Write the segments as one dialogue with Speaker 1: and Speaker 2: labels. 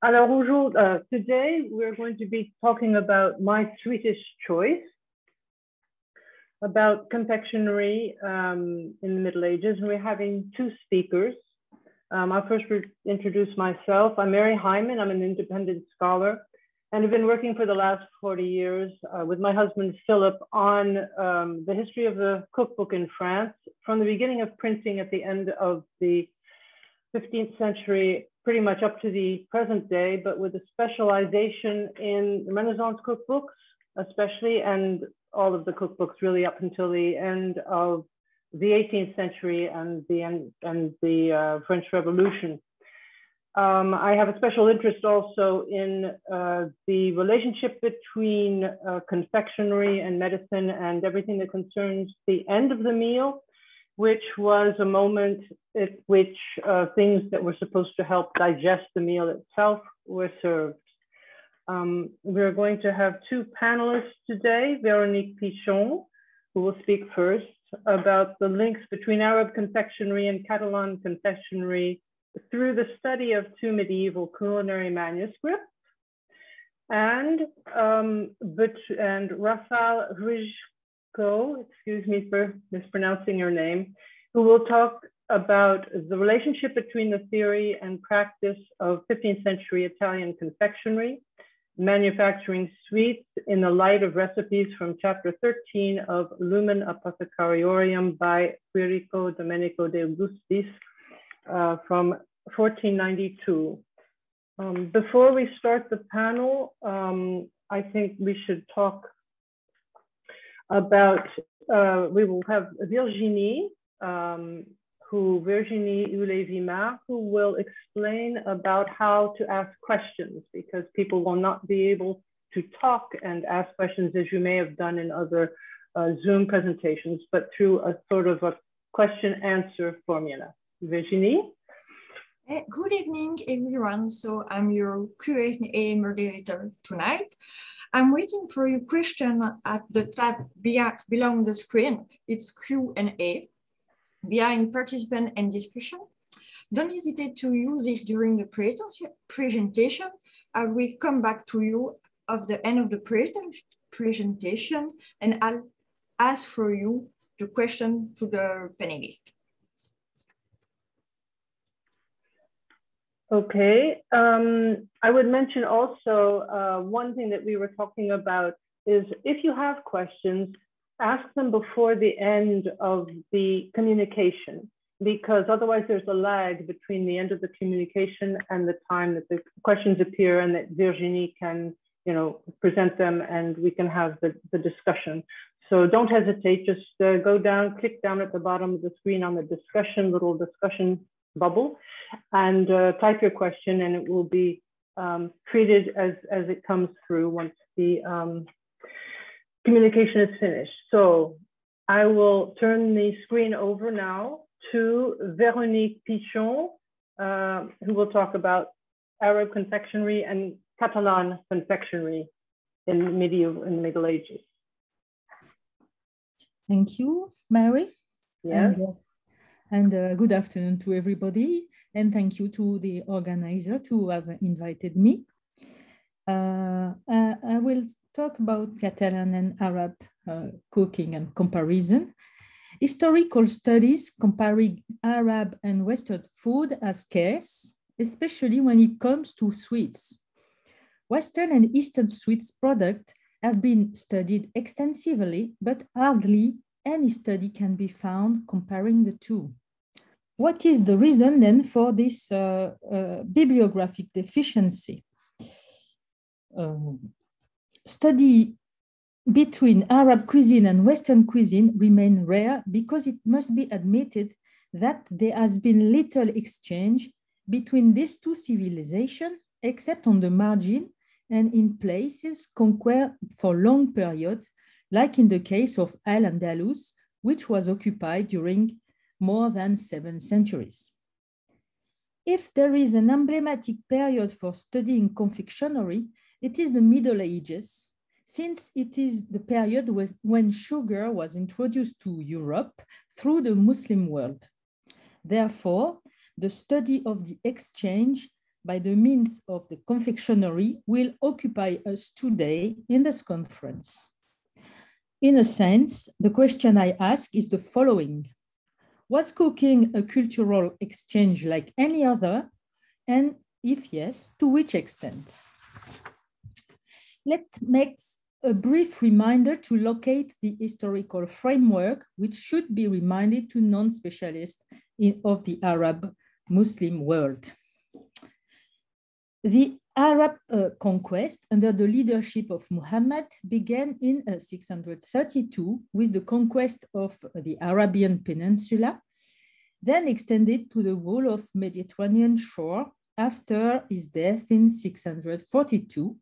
Speaker 1: Alors aujourd'hui, today we're going to be talking about my sweetest choice, about confectionery in the Middle Ages. And we're having two speakers. I'll first introduce myself. I'm Mary Hyman. I'm an independent scholar, and I've been working for the last 40 years with my husband Philip on the history of the cookbook in France, from the beginning of printing at the end of the 15th century, pretty much up to the present day, but with a specialization in Renaissance cookbooks, especially, and all of the cookbooks really up until the end of the 18th century and the French Revolution. I have a special interest also in the relationship between confectionery and medicine and everything that concerns the end of the meal, which was a moment at which things that were supposed to help digest the meal itself were served. We're going to have two panelists today, Véronique Pitchon, who will speak first about the links between Arab confectionery and Catalan confectionery through the study of two medieval culinary manuscripts, and Rafał Hryszko, excuse me for mispronouncing your name, who will talk about the relationship between the theory and practice of 15th century Italian confectionery, manufacturing sweets in the light of recipes from chapter 13 of Lumen Apothecariorum de Quirico, Domenico de Augustis from 1492. Before we start the panel, I think we should talk about, we will have Virginie Houlet-Vimard, who will explain about how to ask questions, because people will not be able to talk and ask questions as you may have done in other Zoom presentations, but through a sort of a question-answer formula. Virginie?
Speaker 2: Good evening, everyone. So I'm your Q&A moderator tonight. I'm waiting for your question at the tab below the screen. It's Q&A. We are in participant and discussion. Don't hesitate to use it during the presentation. I will come back to you at the end of the presentation, and I'll ask for you the question to the panelists.
Speaker 1: Okay, I would mention also one thing that we were talking about is if you have questions, ask them before the end of the communication, because otherwise there's a lag between the end of the communication and the time that the questions appear and that Virginie can, present them and we can have the discussion. So don't hesitate, just go down, click down at the bottom of the screen on the little discussion bubble, and type your question, and it will be treated as it comes through once the communication is finished. So I will turn the screen over now to Véronique Pitchon, who will talk about Arab confectionery and Catalan confectionery in the Middle Ages.
Speaker 3: Thank you, Mary.
Speaker 1: Yes.
Speaker 3: And good afternoon to everybody. And thank you to the organizer to have invited me. I will talk about Catalan and Arab cooking and comparison. Historical studies comparing Arab and Western food are scarce, especially when it comes to sweets. Western and Eastern sweets products have been studied extensively, but hardly any study can be found comparing the two. What is the reason then for this bibliographic deficiency? Study between Arab cuisine and Western cuisine remain rare because it must be admitted that there has been little exchange between these two civilizations, except on the margin and in places conquered for long periods, like in the case of Al-Andalus, which was occupied during more than 7 centuries. If there is an emblematic period for studying confectionery, it is the Middle Ages, since it is the period when sugar was introduced to Europe through the Muslim world. Therefore, the study of the exchange by the means of the confectionery will occupy us today in this conference. In a sense, the question I ask is the following. Was cooking a cultural exchange like any other? And if yes, to which extent? Let's make a brief reminder to locate the historical framework, which should be reminded to non-specialists of the Arab Muslim world. The Arab conquest under the leadership of Muhammad began in 632 with the conquest of the Arabian Peninsula, then extended to the whole of Mediterranean shore after his death in 642,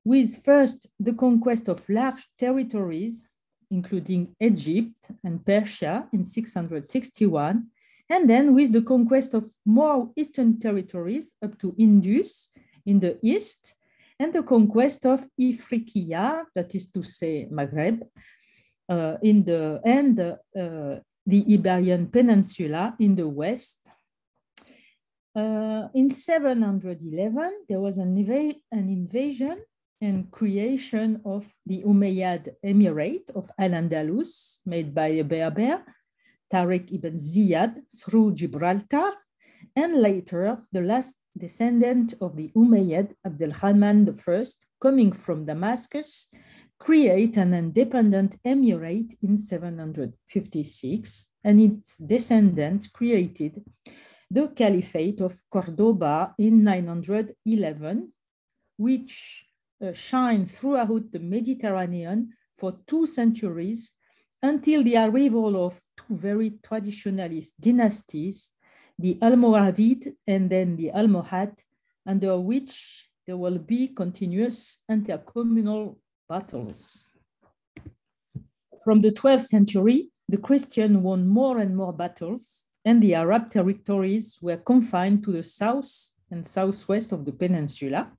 Speaker 3: with first the conquest of large territories, including Egypt and Persia in 661, and then with the conquest of more eastern territories up to Indus in the east, and the conquest of Ifriqiya, that is to say Maghreb, the Iberian Peninsula in the west. In 711, there was an invasion and creation of the Umayyad Emirate of Al-Andalus, made by a Berber, Tariq ibn Ziyad, through Gibraltar, and later the last descendant of the Umayyad, Abdelrahman I, coming from Damascus, create an independent emirate in 756, and its descendant created the Caliphate of Cordoba in 911, which shined throughout the Mediterranean for 2 centuries until the arrival of 2 very traditionalist dynasties, the Almoravid and then the Almohad, under which there will be continuous intercommunal battles. From the 12th century, the Christians won more and more battles, and the Arab territories were confined to the south and southwest of the peninsula.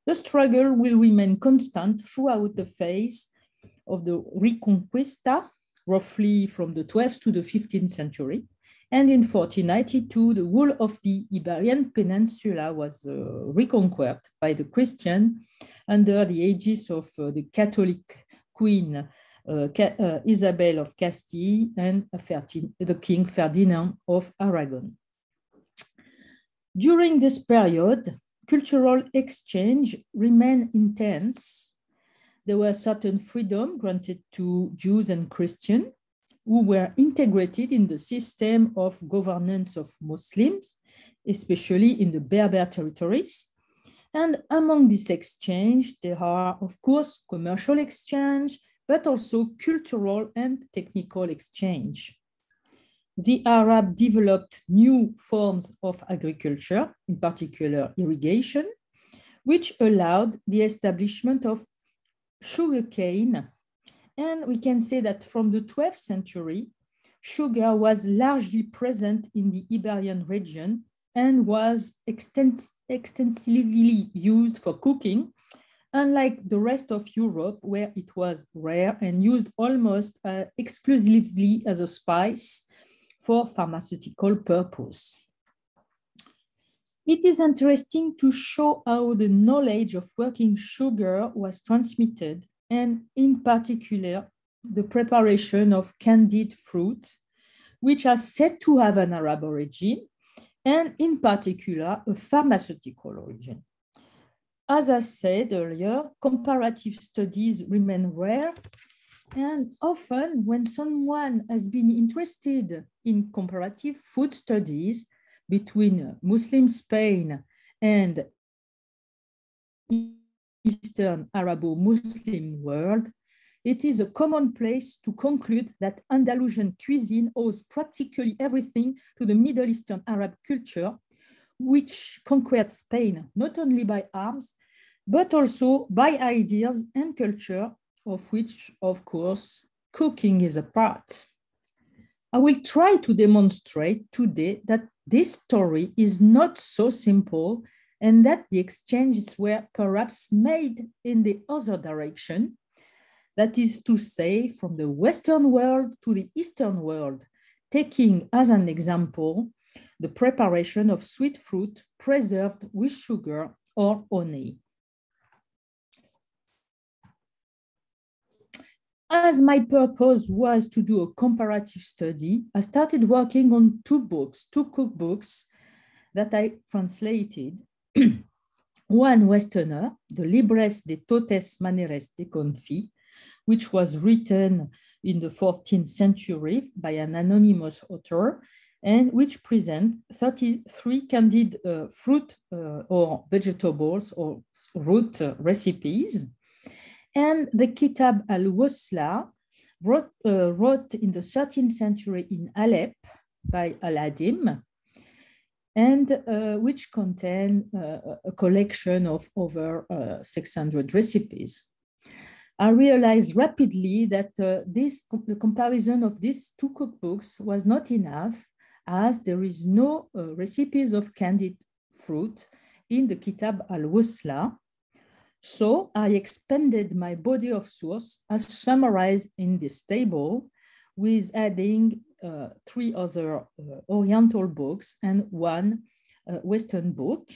Speaker 3: The struggle will remain constant throughout the phase of the Reconquista, roughly from the 12th to the 15th century. And in 1492, the whole of the Iberian Peninsula was reconquered by the Christian under the aegis of the Catholic Queen Isabel of Castile and the King Ferdinand of Aragon. During this period, cultural exchange remained intense. There were certain freedom granted to Jews and Christians who were integrated in the system of governance of Muslims, especially in the Berber territories. And among this exchange, there are, of course, commercial exchange, but also cultural and technical exchange. The Arab developed new forms of agriculture, in particular irrigation, which allowed the establishment of sugarcane. And we can say that from the 12th century, sugar was largely present in the Iberian region and was extensively used for cooking, unlike the rest of Europe, where it was rare and used almost exclusively as a spice for pharmaceutical purpose. It is interesting to show how the knowledge of working sugar was transmitted, and in particular, the preparation of candied fruit, which are said to have an Arab origin, and in particular, a pharmaceutical origin. As I said earlier, comparative studies remain rare, and often when someone has been interested in comparative food studies between Muslim Spain and Eastern Arabo-Muslim world, it is a commonplace to conclude that Andalusian cuisine owes practically everything to the Middle Eastern Arab culture, which conquered Spain not only by arms, but also by ideas and culture, of which, of course, cooking is a part. I will try to demonstrate today that this story is not so simple and that the exchanges were perhaps made in the other direction, that is to say, from the Western world to the Eastern world, taking as an example the preparation of sweet fruit preserved with sugar or honey. As my purpose was to do a comparative study, I started working on two cookbooks that I translated. One Westerner, the Libres de Totes Maneres de Confi, which was written in the 14th century by an anonymous author, and which present 33 candid fruit or vegetables or root recipes. And the Kitab al-Wasla, wrote in the 13th century in Alep by Al-Adim, and which contain a collection of over 600 recipes. I realized rapidly that the comparison of these two cookbooks was not enough, as there is no recipes of candied fruit in the Kitab al-Wasla. So I expanded my body of source as summarized in this table, with adding 3 other Oriental books and 1 Western book.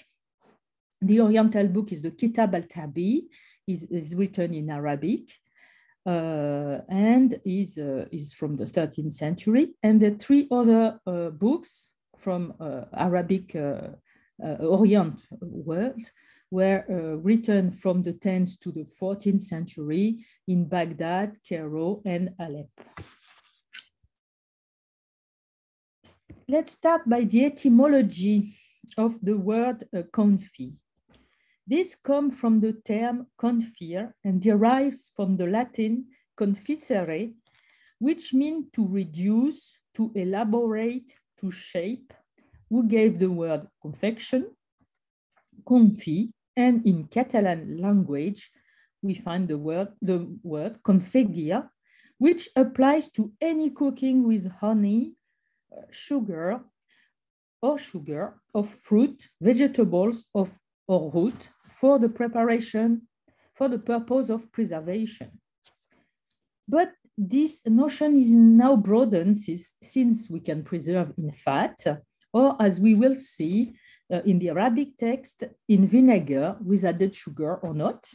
Speaker 3: The Oriental book is the Kitab al-Tabi, is written in Arabic, and is from the 13th century. And the 3 other books from Arabic Orient world were written from the 10th to the 14th century in Baghdad, Cairo, and Alep. Let's start by the etymology of the word confi. This comes from the term confire and derives from the Latin confisere, which means to reduce, to elaborate, to shape, who gave the word confection, confi, and in Catalan language, we find the word confegir, which applies to any cooking with honey, sugar of fruit, vegetables, or root for the preparation, for the purpose of preservation. But this notion is now broadened since we can preserve in fat, or as we will see in the Arabic text, in vinegar with added sugar or not.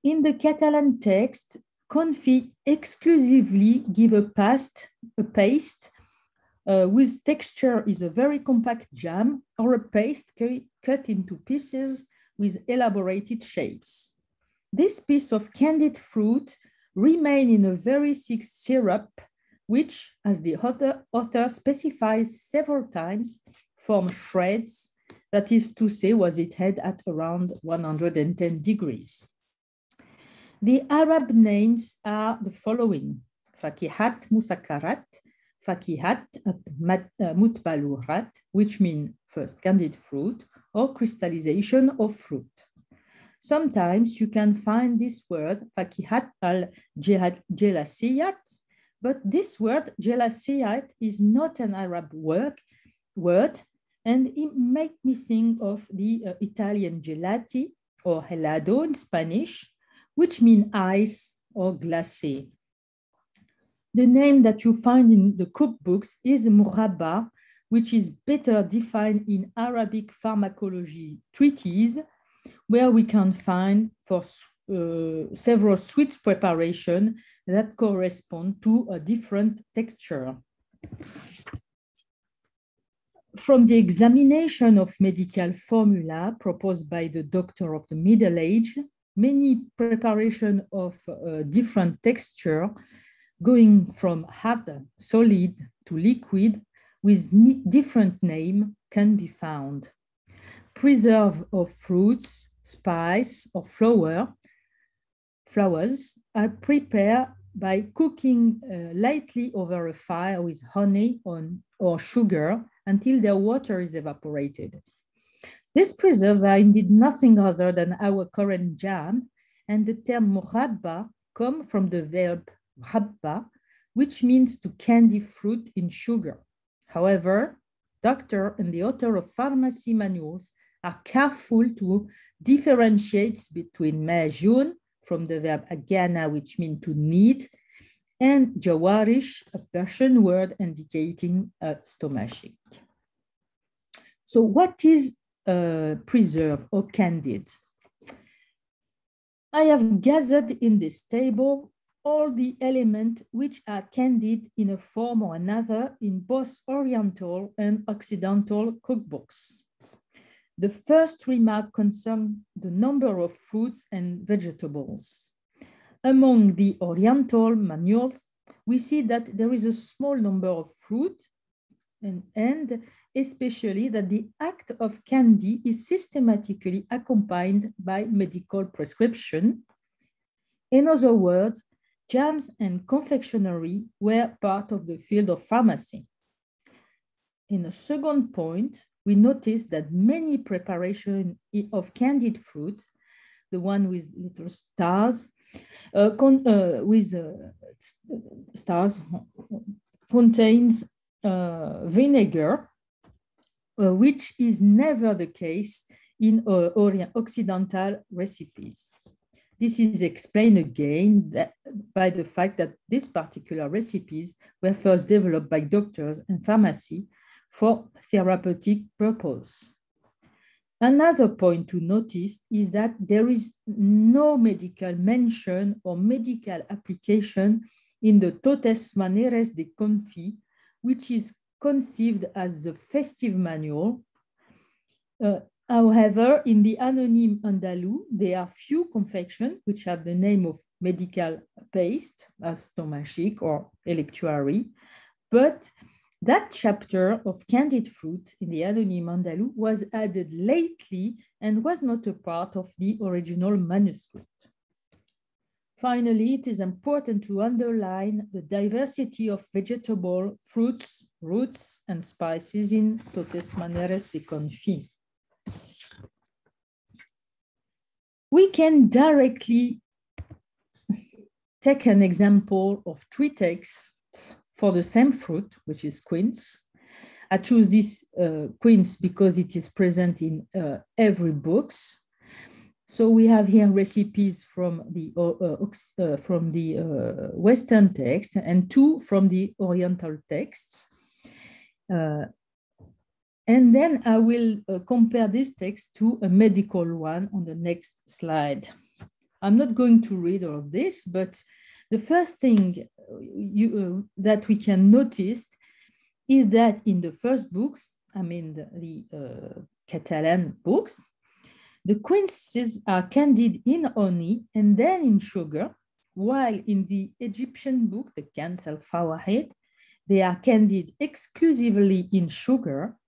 Speaker 3: In the Catalan text, confi exclusively give a paste whose texture is a very compact jam or a paste cut into pieces with elaborated shapes. This piece of candied fruit remains in a very thick syrup, which, as the author specifies several times, form shreds, that is to say, was it had at around 110 degrees. The Arab names are the following: fakihat musakarat, fakihat mutbalurat, which mean first candied fruit or crystallization of fruit. Sometimes you can find this word fakihat al-jelasiyat, but this word jelasiyat is not an Arab word, and it makes me think of the Italian gelati or helado in Spanish, which mean ice or glacé. The name that you find in the cookbooks is murabba, which is better defined in Arabic pharmacology treatise, where we can find for several sweet preparations that correspond to a different texture. From the examination of medical formula proposed by the doctor of the Middle Age, many preparations of different texture, going from hard, solid to liquid with different name, can be found. Preserve of fruits, spice, or flowers are prepared by cooking lightly over a fire with honey or sugar until their water is evaporated. These preserves are indeed nothing other than our current jam, and the term murabba comes from the verb rabba, which means to candy fruit in sugar. However, doctor and the author of pharmacy manuals are careful to differentiate between majun, from the verb agana, which means to knead, and jawarish, a Persian word indicating a stomachache. So what is preserved or candied? I have gathered in this table all the elements which are candied in a form or another in both Oriental and Occidental cookbooks. The first remark concerns the number of fruits and vegetables. Among the Oriental manuals, we see that there is a small number of fruit and especially that the act of candy is systematically accompanied by medical prescription. In other words, jams and confectionery were part of the field of pharmacy. In a second point, we notice that many preparations of candied fruit, the one with little stars, stars contains vinegar, which is never the case in Occidental recipes. This is explained again by the fact that these particular recipes were first developed by doctors and pharmacy for therapeutic purpose. Another point to notice is that there is no medical mention or medical application in the Totes Maneres de Confi, which is conceived as the festive manual. However, in the Anonyme Andalou, there are few confections which have the name of medical paste, as stomachic or electuary, but that chapter of candied fruit in the Anonyme Andalou was added lately and was not a part of the original manuscript. Finally, it is important to underline the diversity of vegetable, fruits, roots, and spices in Totes Maneres de Confi. We can directly take an example of three texts for the same fruit, which is quince. I choose this quince because it is present in every books. So we have here recipes from the Western text and two from the Oriental texts. And then I will compare this text to a medical one on the next slide. I'm not going to read all of this, but the first thing that we can notice is that in the first books, I mean the Catalan books, the quinces are candied in honey and then in sugar, while in the Egyptian book, the Kans al-Fawahid, they are candied exclusively in sugar,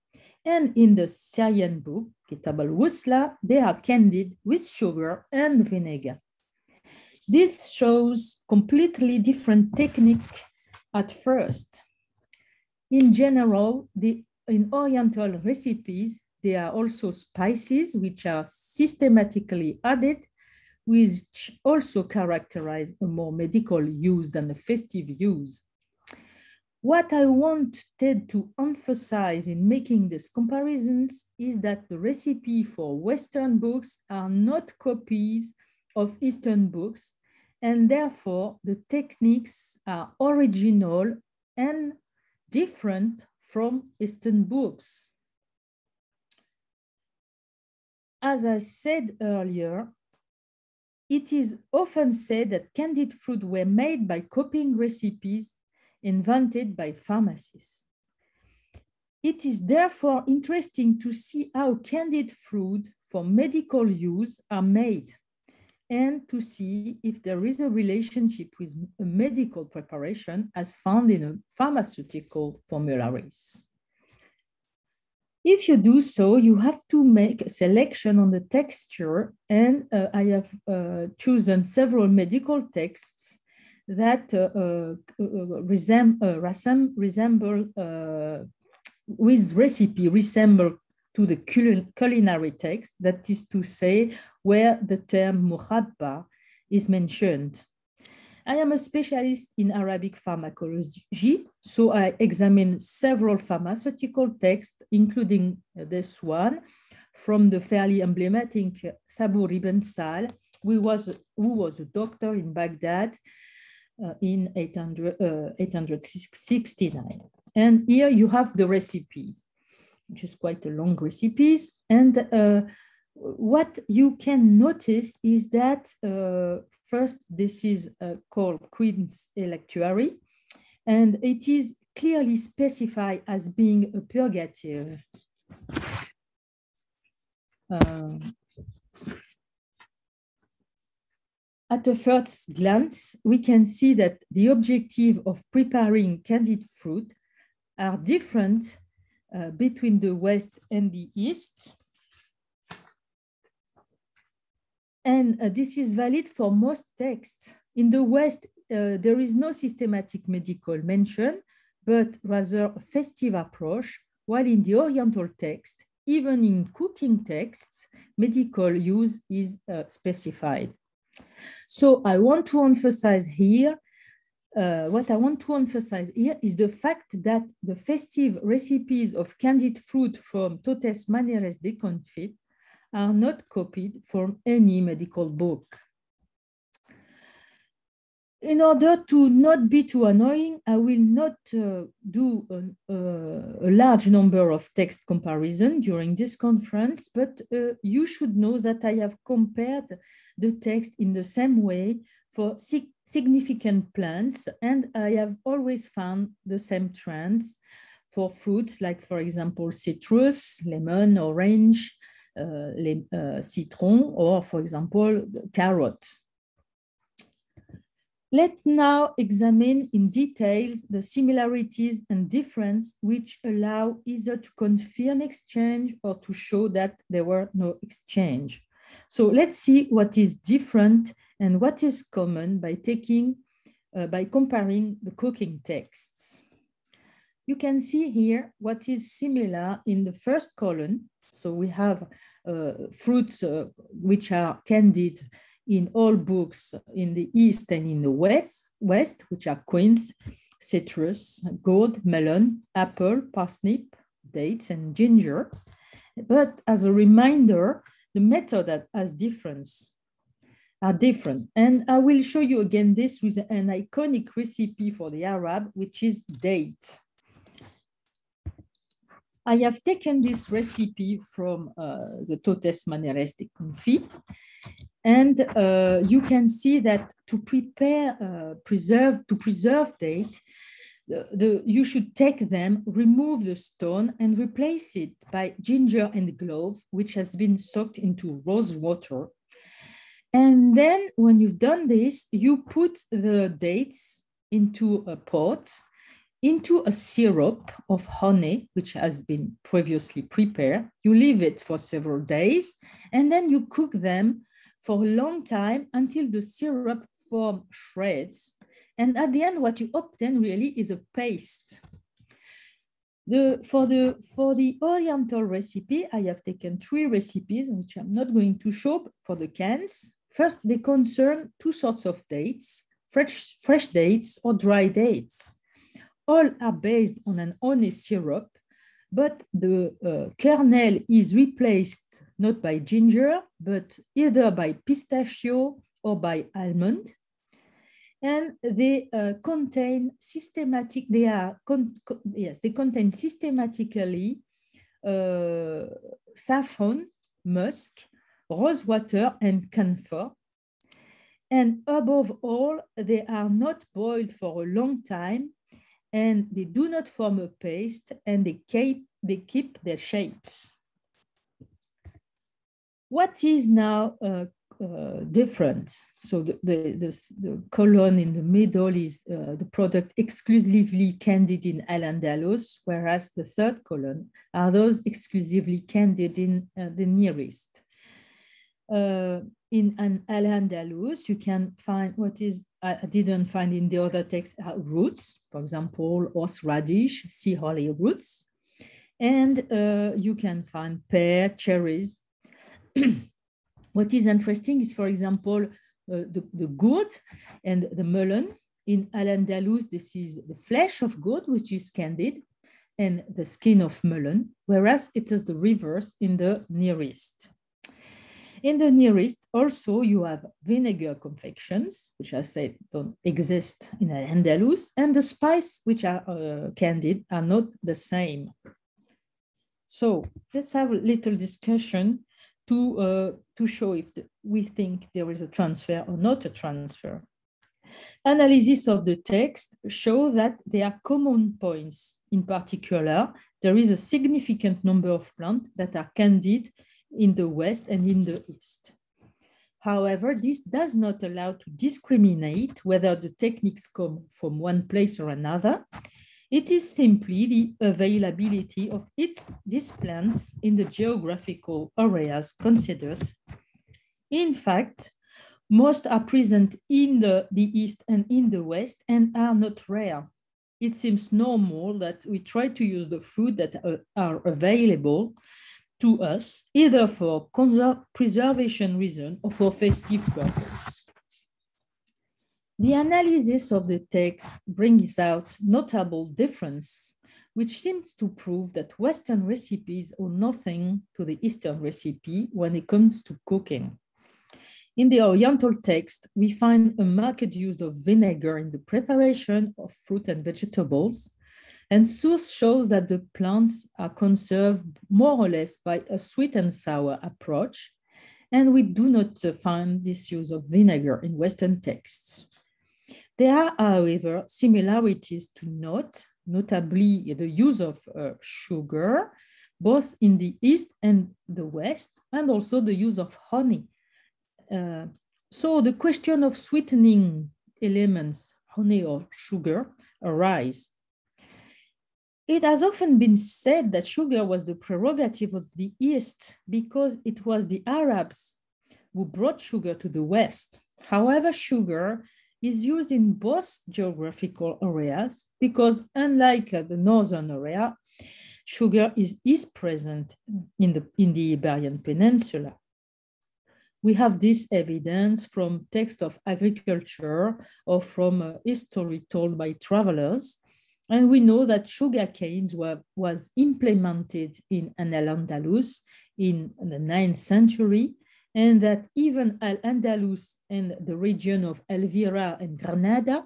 Speaker 3: and in the Syrian book, Kitab al-Wusla, they are candied with sugar and vinegar. This shows completely different technique at first. In general, in Oriental recipes, there are also spices which are systematically added, which also characterize a more medical use than a festive use. What I wanted to emphasize in making these comparisons is that the recipe for Western books are not copies of Eastern books, and therefore the techniques are original and different from Eastern books. As I said earlier, it is often said that candied fruit were made by copying recipes invented by pharmacists. It is therefore interesting to see how candied fruit for medical use are made and to see if there is a relationship with a medical preparation as found in a pharmaceutical formularies. If you do so, you have to make a selection on the texture, and I have chosen several medical texts that resemble to the culinary text, that is to say, where the term muhabba is mentioned. I am a specialist in Arabic pharmacology, so I examine several pharmaceutical texts, including this one from the fairly emblematic Sabur ibn Sal, who was a doctor in Baghdad in 869. And here you have the recipes. which is quite a long recipes. And what you can notice is that first, this is called Queen's Electuary, and it is clearly specified as being a purgative. At a first glance, we can see that the objective of preparing candied fruit are different between the West and the East. And this is valid for most texts. In the West, there is no systematic medical mention, but rather a festive approach, while in the Oriental text, even in cooking texts, medical use is specified. So I want to emphasize here, what I want to emphasize here is the fact that the festive recipes of candied fruit from Totes Maneres de Confit are not copied from any medical book. In order to not be too annoying, I will not do a large number of text comparison during this conference, but you should know that I have compared the text in the same way for significant plants, and I have always found the same trends for fruits like, for example, citrus, lemon, orange, citron, or for example, carrot. Let's now examine in details the similarities and difference which allow either to confirm exchange or to show that there were no exchange. So let's see what is different and what is common by comparing the cooking texts. You can see here what is similar in the first column. So we have fruits which are candied in all books in the East and in the West, which are quince, citrus, gourd, melon, apple, parsnip, dates, and ginger. But as a reminder, the method that has are different. And I will show you again this with an iconic recipe for the Arab, which is date. I have taken this recipe from the Totes Maneres de Confit. And you can see that to prepare, preserve date, you should take them, remove the stone, and replace it by ginger and clove, which has been soaked into rose water. And then when you've done this, you put the dates into a pot, into a syrup of honey, which has been previously prepared. You leave it for several days, and then you cook them for a long time until the syrup forms shreds. And at the end, what you obtain really is a paste. For the Oriental recipe, I have taken 3 recipes, which I'm not going to show for the cans. First, they concern 2 sorts of dates, fresh dates or dry dates. All are based on an honey syrup, but the kernel is replaced not by ginger, but either by pistachio or by almond. And they contain systematically saffron, musk, rosewater, and camphor. And above all, they are not boiled for a long time, and they do not form a paste, and they keep their shapes. What is now different? So the column in the middle is the product exclusively candied in Al-Andalus, whereas the third column are those exclusively candied in the Near East. In an Al-Andalus, you can find what is, I didn't find in the other text, roots, for example, horseradish, sea holly roots. And you can find pear, cherries. What is interesting is, for example, the gourd and the melon. In Al-Andalus, this is the flesh of gourd, which is candied, and the skin of melon, whereas it is the reverse in the Near East. In the Near East, also, you have vinegar confections, which I said don't exist in Al-Andalus, and the spice which are candied are not the same. So let's have a little discussion to show if we think there is a transfer or not a transfer. Analysis of the text show that there are common points. In particular, there is a significant number of plants that are candid in the West and in the East. However, this does not allow to discriminate whether the techniques come from one place or another. It is simply the availability of these plants in the geographical areas considered. In fact, most are present in the East and in the West and are not rare. It seems normal that we try to use the food that are available to us, either for preservation reason or for festive purpose. The analysis of the text brings out notable difference, which seems to prove that Western recipes owe nothing to the Eastern recipe when it comes to cooking. In the Oriental text, we find a marked use of vinegar in the preparation of fruit and vegetables, and source shows that the plants are conserved more or less by a sweet and sour approach, and we do not find this use of vinegar in Western texts. There are, however, similarities to note, notably the use of sugar, both in the East and the West, and also the use of honey. So the question of sweetening elements, honey or sugar, arise. It has often been said that sugar was the prerogative of the East because it was the Arabs who brought sugar to the West. However, sugar is used in both geographical areas because unlike the northern area, sugar is present in the Iberian Peninsula. We have this evidence from texts of agriculture or from history told by travelers. And we know that sugar canes was implemented in Al-Andalus in the 9th century, and that even Al-Andalus and the region of Elvira and Granada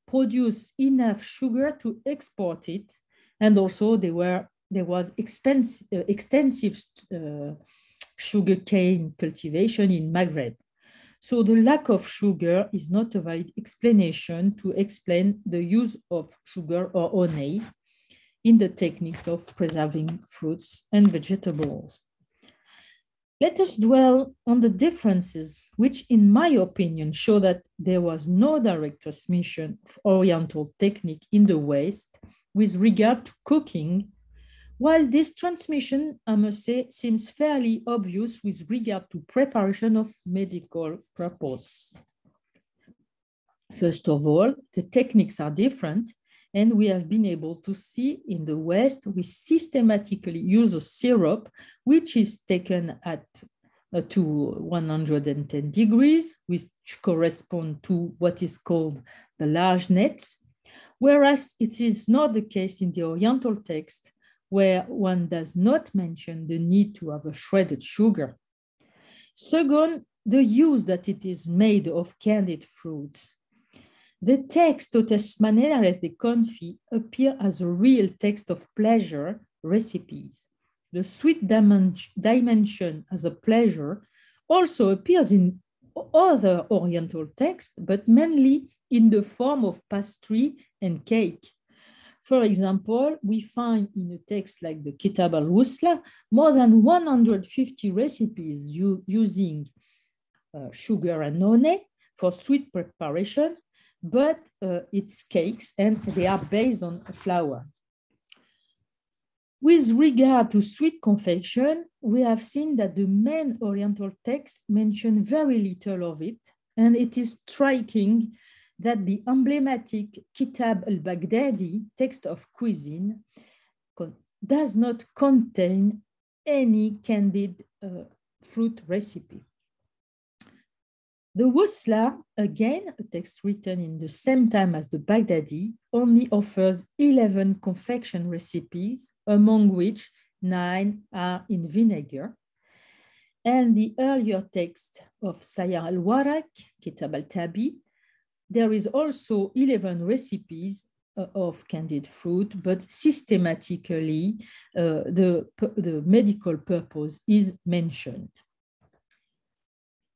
Speaker 3: produced enough sugar to export it. And also there was extensive sugarcane cultivation in Maghreb. So the lack of sugar is not a valid explanation to explain the use of sugar or honey in the techniques of preserving fruits and vegetables. Let us dwell on the differences, which in my opinion show that there was no direct transmission of Oriental technique in the West with regard to cooking, while this transmission, I must say, seems fairly obvious with regard to preparation of medical purpose. First of all, the techniques are different, and we have been able to see in the West, we systematically use a syrup, which is taken at to 110 degrees, which correspond to what is called the large net, whereas it is not the case in the Oriental text, where one does not mention the need to have a shredded sugar. Second, the use that it is made of candied fruits. The text Totes Maneras de Confi appear as a real text of pleasure recipes. The sweet dimension as a pleasure also appears in other Oriental texts, but mainly in the form of pastry and cake. For example, we find in a text like the Kitab al-Wusla more than 150 recipes using sugar and honey for sweet preparation, but it's cakes and they are based on flour. With regard to sweet confection, we have seen that the main Oriental texts mention very little of it, and it is striking that the emblematic Kitab al-Baghdadi, text of cuisine, does not contain any candied fruit recipe. The Wusla, again, a text written in the same time as the Baghdadi, only offers 11 confection recipes, among which 9 are in vinegar. And the earlier text of Sayyar al-Warak, Kitab al-Tabi, there is also 11 recipes, of candied fruit, but systematically the medical purpose is mentioned.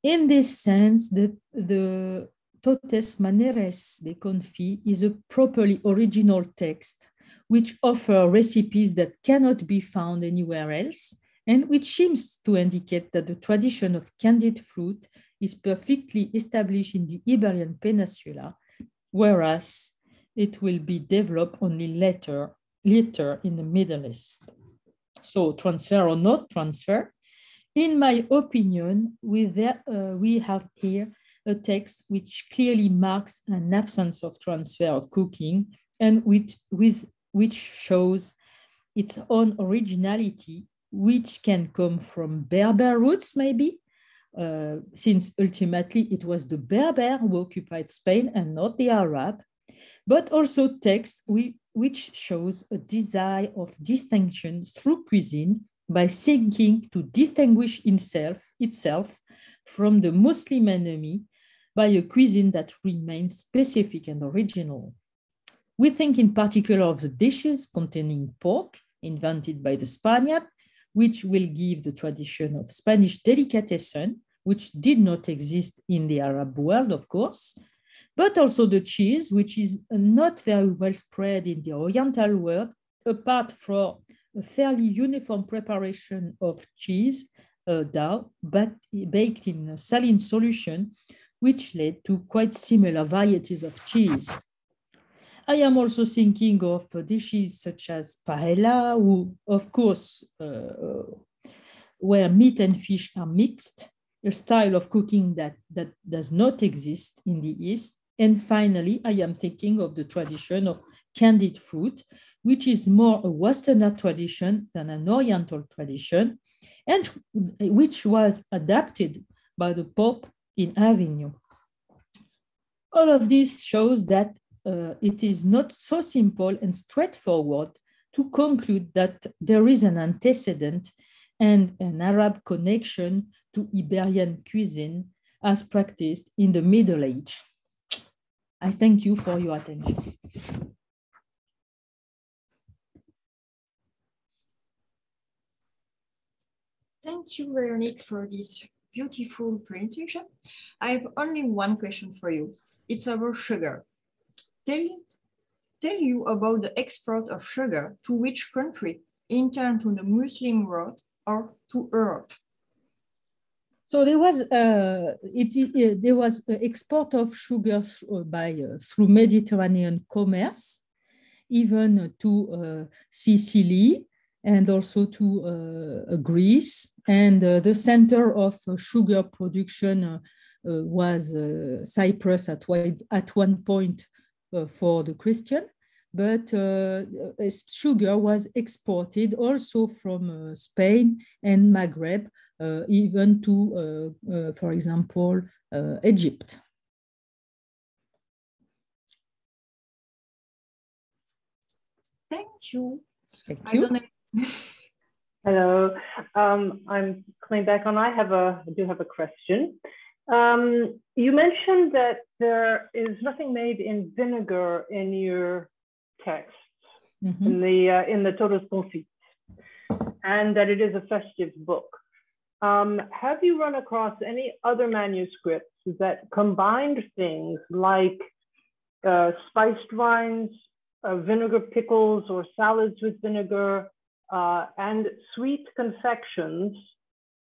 Speaker 3: In this sense, the Totes Maneres de Confi is a properly original text which offers recipes that cannot be found anywhere else, and which seems to indicate that the tradition of candied fruit is perfectly established in the Iberian Peninsula, whereas it will be developed only later in the Middle East. So transfer or not transfer? In my opinion, we have here a text which clearly marks an absence of transfer of cooking and which shows its own originality, which can come from Berber roots maybe, since ultimately it was the Berber who occupied Spain and not the Arab, but also text which shows a desire of distinction through cuisine by seeking to distinguish itself from the Muslim enemy by a cuisine that remains specific and original. We think in particular of the dishes containing pork invented by the Spaniard, which will give the tradition of Spanish delicatessen, which did not exist in the Arab world, of course, but also the cheese, which is not very well spread in the Oriental world, apart from a fairly uniform preparation of cheese dough, but baked in a saline solution, which led to quite similar varieties of cheese. I am also thinking of dishes such as paella, who, of course, where meat and fish are mixed, a style of cooking that does not exist in the East. And finally, I am thinking of the tradition of candied fruit, which is more a Westerner tradition than an Oriental tradition, and which was adapted by the Pope in Avignon. All of this shows that it is not so simple and straightforward to conclude that there is an antecedent and an Arab connection to Iberian cuisine as practiced in the Middle Age. I thank you for your attention.
Speaker 2: Thank you, Véronique, for this beautiful presentation. I have only one question for you. It's about sugar. Tell you about the export of sugar to which country, in turn to the Muslim world or to Europe?
Speaker 3: So there was export of sugar through Mediterranean commerce, even to Sicily and also to Greece. And the center of sugar production was Cyprus at one point for the Christian, but sugar was exported also from Spain and Maghreb, even to, for example, Egypt.
Speaker 2: Thank you.
Speaker 3: Thank you.
Speaker 1: Hello, I'm coming back on. I do have a question. You mentioned that there is nothing made in vinegar in your text, in the Totes Confites, and that it is a festive book. Have you run across any other manuscripts that combined things like spiced wines, vinegar pickles or salads with vinegar, and sweet confections,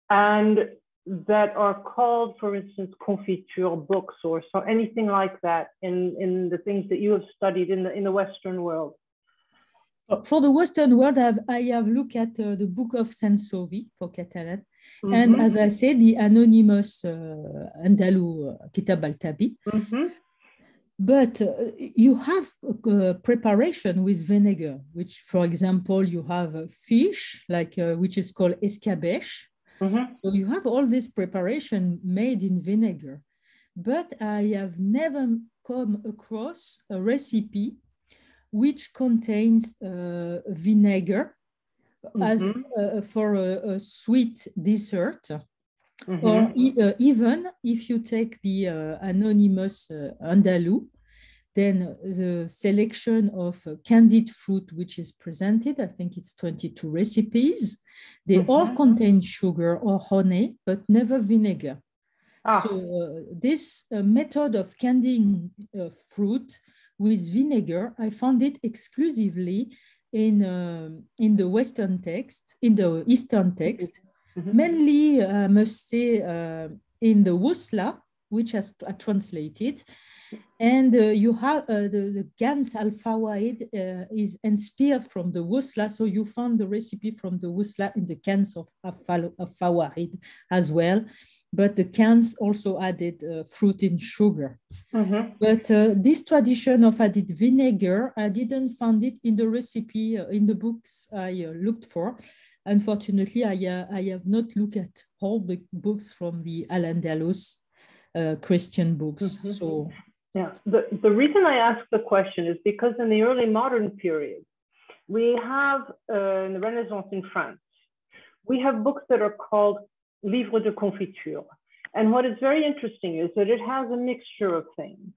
Speaker 1: and that are called, for instance, confiture books or so, anything like that in the things that you have studied in the Western world?
Speaker 3: For the Western world, I have looked at the book of Saint Sauvy for Catalan. And as I said, the anonymous Andalu Kitab al-Tabi. But you have preparation with vinegar, which, for example, you have fish, like which is called escabeche. So you have all this preparation made in vinegar. But I have never come across a recipe which contains vinegar as for a sweet dessert. Or even if you take the anonymous Andalu, then the selection of candied fruit, which is presented. I think it's 22 recipes. They all contain sugar or honey, but never vinegar. So this method of candying fruit with vinegar, I found it exclusively in the Western text, in the Eastern text, mainly, I must say, in the Wusla, which has translated. And you have the Gans al-Fawaid is inspired from the Wusla, so you found the recipe from the Wusla in the Gans of Fawaid as well. But the cans also added fruit and sugar. But this tradition of added vinegar, I didn't find it in the recipe, in the books I looked for. Unfortunately, I have not looked at all the books from the Al-Andalus Christian books. So,
Speaker 1: yeah, the reason I ask the question is because in the early modern period, we have, in the Renaissance in France, we have books that are called livres de confiture. And what is very interesting is that it has a mixture of things.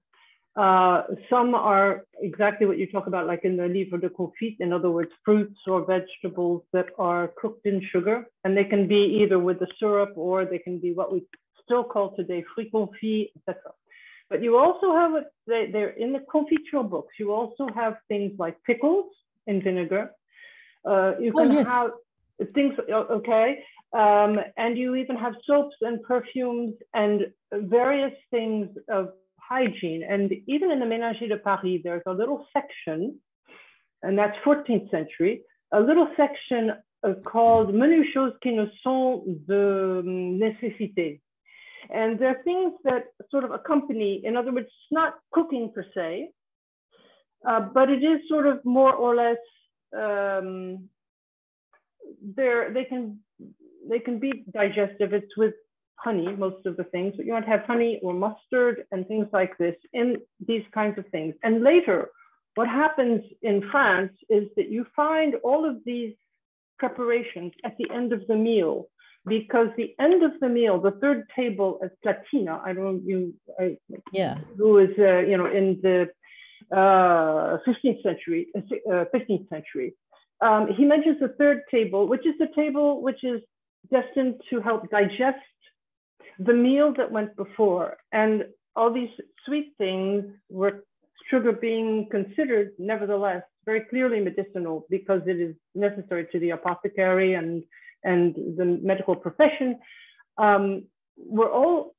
Speaker 1: Some are exactly what you talk about, like in the livre de confit, in other words, fruits or vegetables that are cooked in sugar. And they can be either with the syrup or they can be what we still call today fruits confits, etc. But you also have, they're in the confiture books, you also have things like pickles in vinegar. You can have things, okay. And you even have soaps and perfumes and various things of hygiene. And even in the Ménagerie de Paris, there's a little section, and that's 14th century, a little section called Menus choses qui ne sont de nécessité. And there are things that sort of accompany, in other words, it's not cooking per se, but it is sort of more or less, they can be digestive. It's with honey, most of the things, but you want to have honey or mustard and things like this in these kinds of things. And later, what happens in France is that you find all of these preparations at the end of the meal, because the end of the meal, the third table at Platina, who is, in the 15th century, he mentions the third table, which is the table which is destined to help digest the meal that went before. And all these sweet things were sugar being considered, nevertheless, very clearly medicinal because it is necessary to the apothecary and the medical profession, were all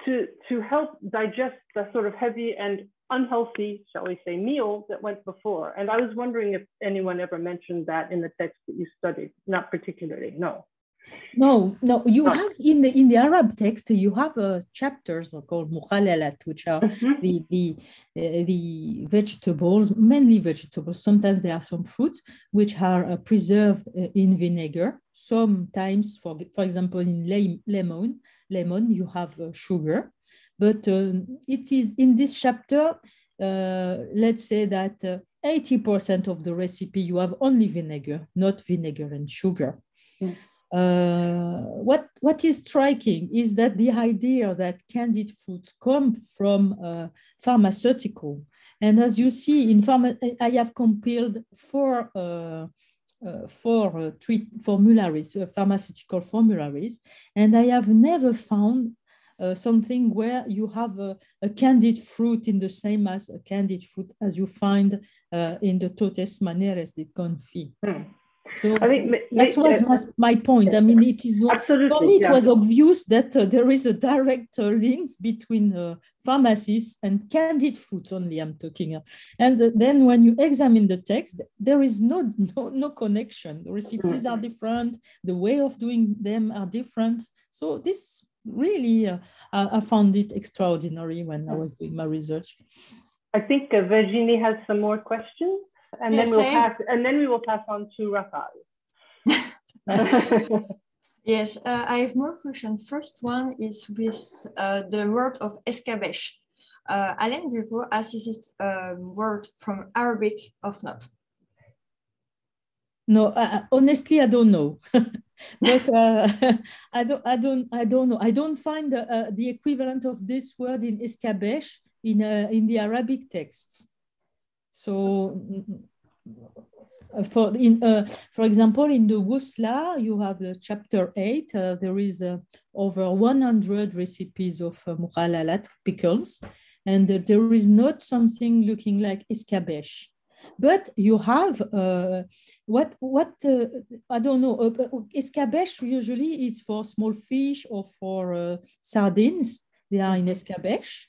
Speaker 1: to help digest the sort of heavy and unhealthy, shall we say, meal that went before. And I was wondering if anyone ever mentioned that in the text that you studied. Not particularly, no.
Speaker 3: No, you have in the Arab text, you have chapters called mukhalalat, which are the vegetables, mainly vegetables. Sometimes there are some fruits which are preserved in vinegar. Sometimes, for example, in lemon you have sugar. But it is in this chapter, let's say that 80% of the recipe you have only vinegar, not vinegar and sugar. What is striking is that the idea that candied fruits come from pharmaceutical. And as you see, I have compiled four formularies, pharmaceutical formularies, and I have never found something where you have a candied fruit in the same as a candied fruit as you find in the Totes Maneres de Confit. So I think that was my point. I mean, it is for me it was obvious that there is a direct link between pharmacies and candied fruit only. I'm talking, and then when you examine the text, there is no connection. The recipes are different. The way of doing them are different. So this really, I found it extraordinary when I was doing my research.
Speaker 1: I think Virginie has some more questions. And yes, then we will pass on to Rafał.
Speaker 2: Yes, I have more questions. First one is with the word of escabeche. Alain Ducot asks, is it a word from Arabic or not?
Speaker 3: No, honestly, I don't know. But I don't know. I don't find the equivalent of this word in escabeche in the Arabic texts. So, for example, in the Wusla, you have the chapter 8. There is over 100 recipes of mughalalat, pickles, and there is not something looking like escabeche. But you have I don't know, escabeche usually is for small fish or for sardines. They are in escabeche.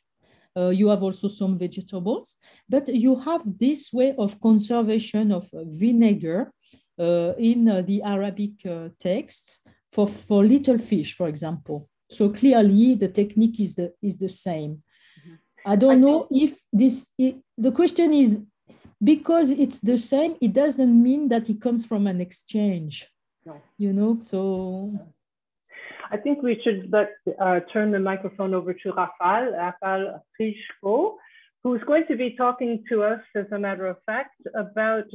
Speaker 3: You have also some vegetables, but you have this way of conservation of vinegar in the Arabic texts for little fish, for example. So clearly the technique is the same. I don't know if the question is, because it's the same, it doesn't mean that it comes from an exchange, no. You know, so.
Speaker 1: I think we should turn the microphone over to Rafał Hryszko, who's going to be talking to us, as a matter of fact, about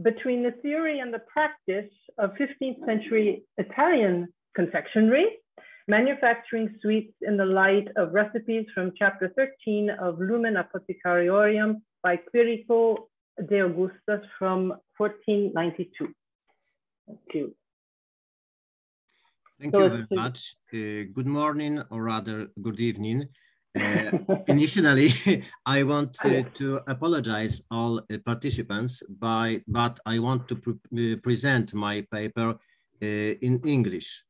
Speaker 1: between the theory and the practice of 15th century Italian confectionery, manufacturing sweets in the light of recipes from chapter 13 of Lumen Apothecariorum de Quirico de Augustis from 1492. Thank you.
Speaker 4: Thank you very much. Good morning, or rather good evening. Initially, I want to apologize all participants, but I want to present my paper in English.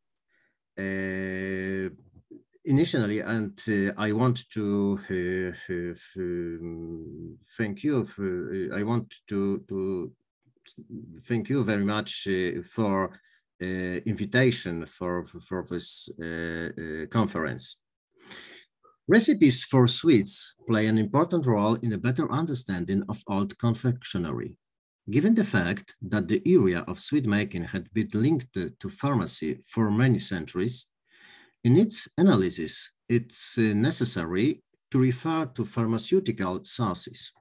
Speaker 4: Initially, and I want to thank you. I want to thank you very much for invitation for this conference. Recipes for sweets play an important role in a better understanding of old confectionery. Given the fact that the area of sweet making had been linked to pharmacy for many centuries, in its analysis, it's necessary to refer to pharmaceutical sources.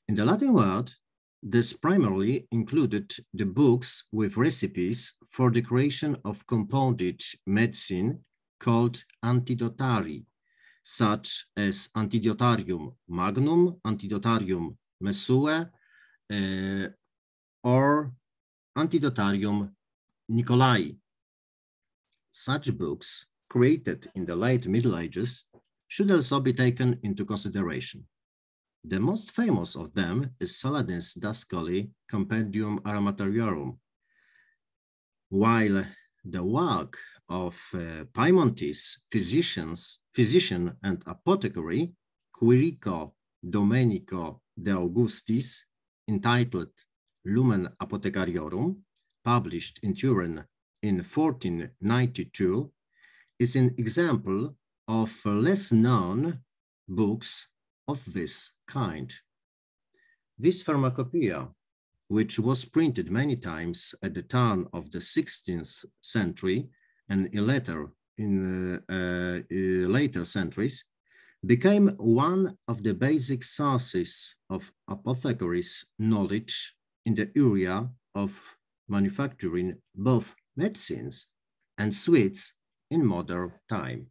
Speaker 4: In the Latin world, this primarily included the books with recipes for the creation of compounded medicine called antidotari, such as Antidotarium Magnum, Antidotarium Mesue, or Antidotarium Nicolai. Such books, created in the late Middle Ages, should also be taken into consideration. The most famous of them is Saladin's Dascali Compendium Aromatariorum, while the work of Piemontese physician and apothecary Quirico Domenico de Augustis, entitled Lumen Apothecariorum, published in Turin in 1492, is an example of less known books of this kind. This pharmacopoeia, which was printed many times at the turn of the 16th century and in later centuries, became one of the basic sources of apothecaries' knowledge in the area of manufacturing both medicines and sweets in modern time.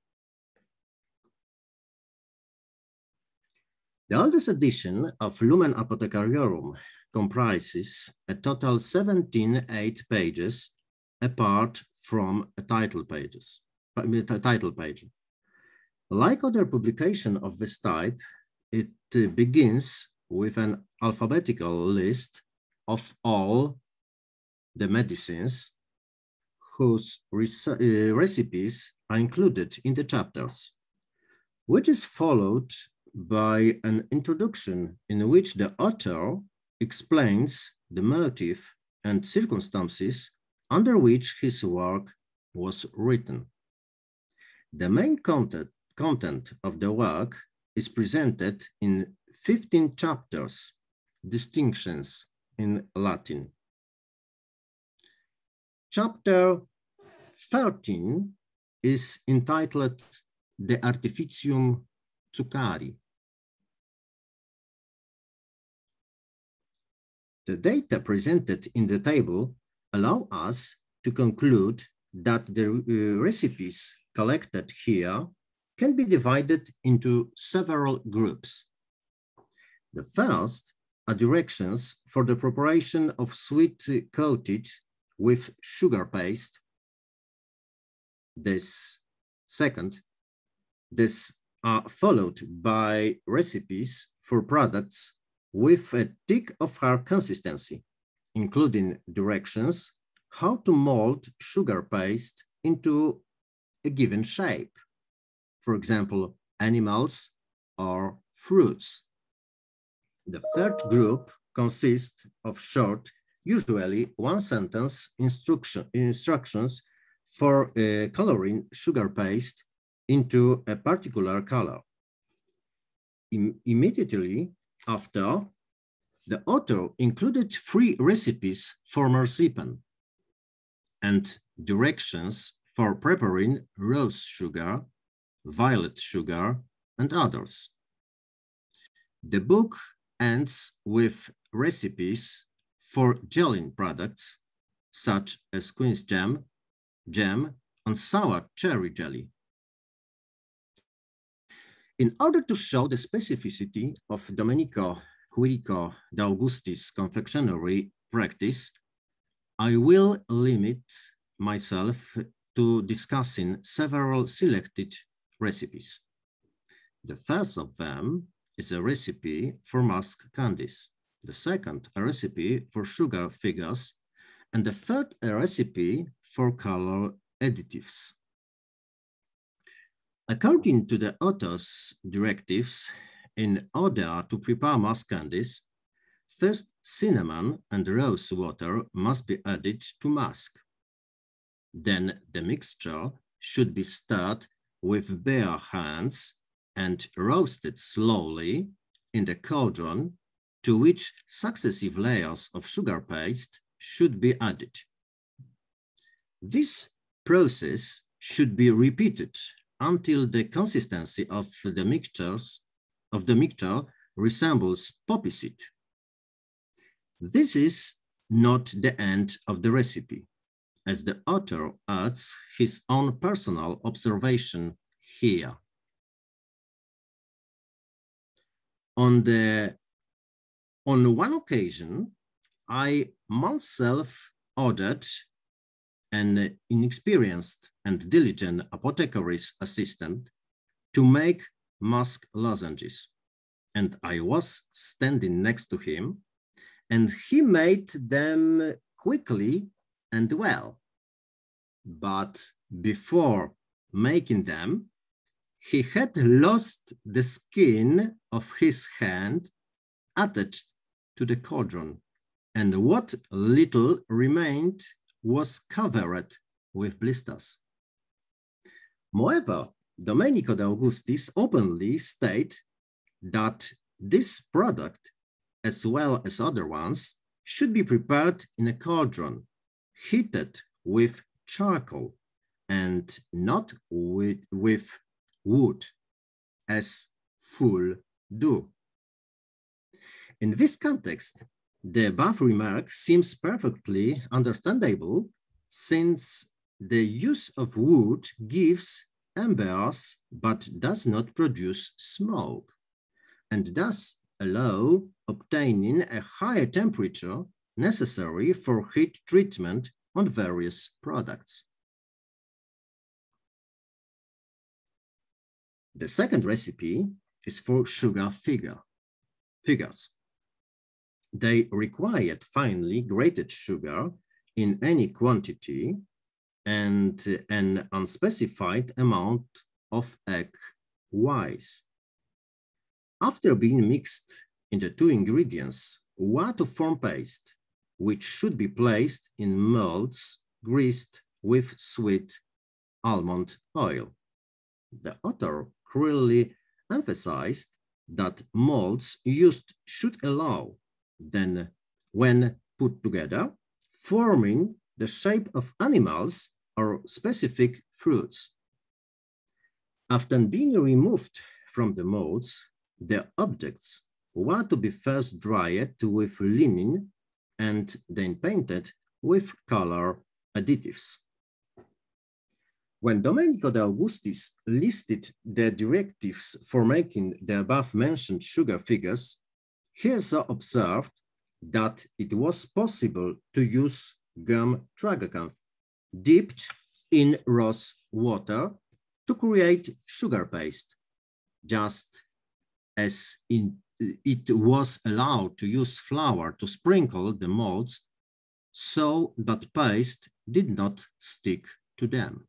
Speaker 4: The oldest edition of Lumen Apothecariorum comprises a total 17 pages apart from a title page. Like other publication of this type, it begins with an alphabetical list of all the medicines whose recipes are included in the chapters, which is followed by an introduction in which the author explains the motive and circumstances under which his work was written. The main content of the work is presented in 15 chapters, distinctions in Latin. Chapter 13 is entitled De Artificium Zuccari. The data presented in the table allow us to conclude that the recipes collected here can be divided into several groups. The first are directions for the preparation of sweet coated with sugar paste. This are followed by recipes for products with a thick or hard consistency, including directions how to mold sugar paste into a given shape, for example, animals or fruits. The third group consists of short, usually one-sentence instructions for coloring sugar paste into a particular color. Immediately after, the author included 3 recipes for marzipan and directions for preparing rose sugar, violet sugar, and others. The book ends with recipes for gelling products, such as quince jam, and sour cherry jelly. In order to show the specificity of Domenico Quirico de Augustis' confectionery practice, I will limit myself to discussing several selected recipes. The first of them is a recipe for musk candies. The second, a recipe for sugar figures. And the third, a recipe for color additives. According to the author's directives, in order to prepare musk candies, first cinnamon and rose water must be added to musk. Then the mixture should be stirred with bare hands and roasted slowly in the cauldron, to which successive layers of sugar paste should be added. This process should be repeated until the consistency of the mixture resembles poppy seed. This is not the end of the recipe, as the author adds his own personal observation here. On one occasion, I myself ordered an inexperienced and diligent apothecary's assistant to make musk lozenges, and I was standing next to him, and he made them quickly and well. But before making them, he had lost the skin of his hand attached to the cauldron, and what little remained was covered with blisters. Moreover, Domenico de Augustis openly stated that this product, as well as other ones, should be prepared in a cauldron, heated with charcoal and not with wood, as fools do. In this context, the above remark seems perfectly understandable, since the use of wood gives embers but does not produce smoke, and thus allow obtaining a higher temperature necessary for heat treatment on various products. The second recipe is for sugar figures. They required finely grated sugar in any quantity and an unspecified amount of egg whites. After being mixed in the 2 ingredients, were to form paste, which should be placed in molds greased with sweet almond oil. The author clearly emphasized that molds used should allow, then when put together, forming the shape of animals or specific fruits. After being removed from the molds, the objects were to be first dried with linen and then painted with color additives. When Domenico de Augustis listed the directives for making the above-mentioned sugar figures, he also observed that it was possible to use gum tragacanth dipped in rose water to create sugar paste, just as it was allowed to use flour to sprinkle the molds so that paste did not stick to them.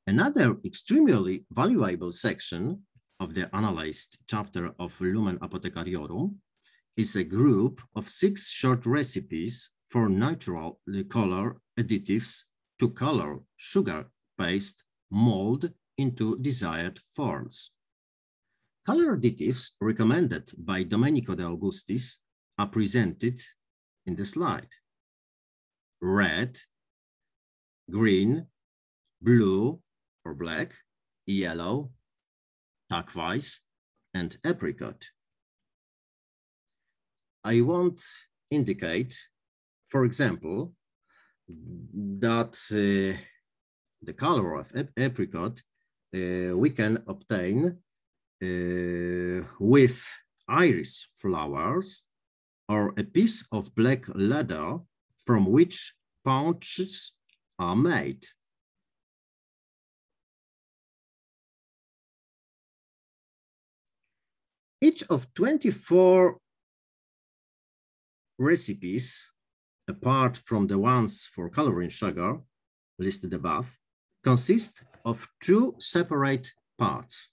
Speaker 4: Another extremely valuable section of the analyzed chapter of Lumen Apothecariorum is a group of 6 short recipes for natural color additives to color sugar paste mold into desired forms. Color additives recommended by Domenico de Augustis are presented in the slide. Red, green, blue or black, yellow, turquoise, and apricot. I won't indicate, for example, that the color of apricot we can obtain with iris flowers or a piece of black leather from which pouches are made. Each of 24 recipes, apart from the ones for coloring sugar listed above, consist of 2 separate parts.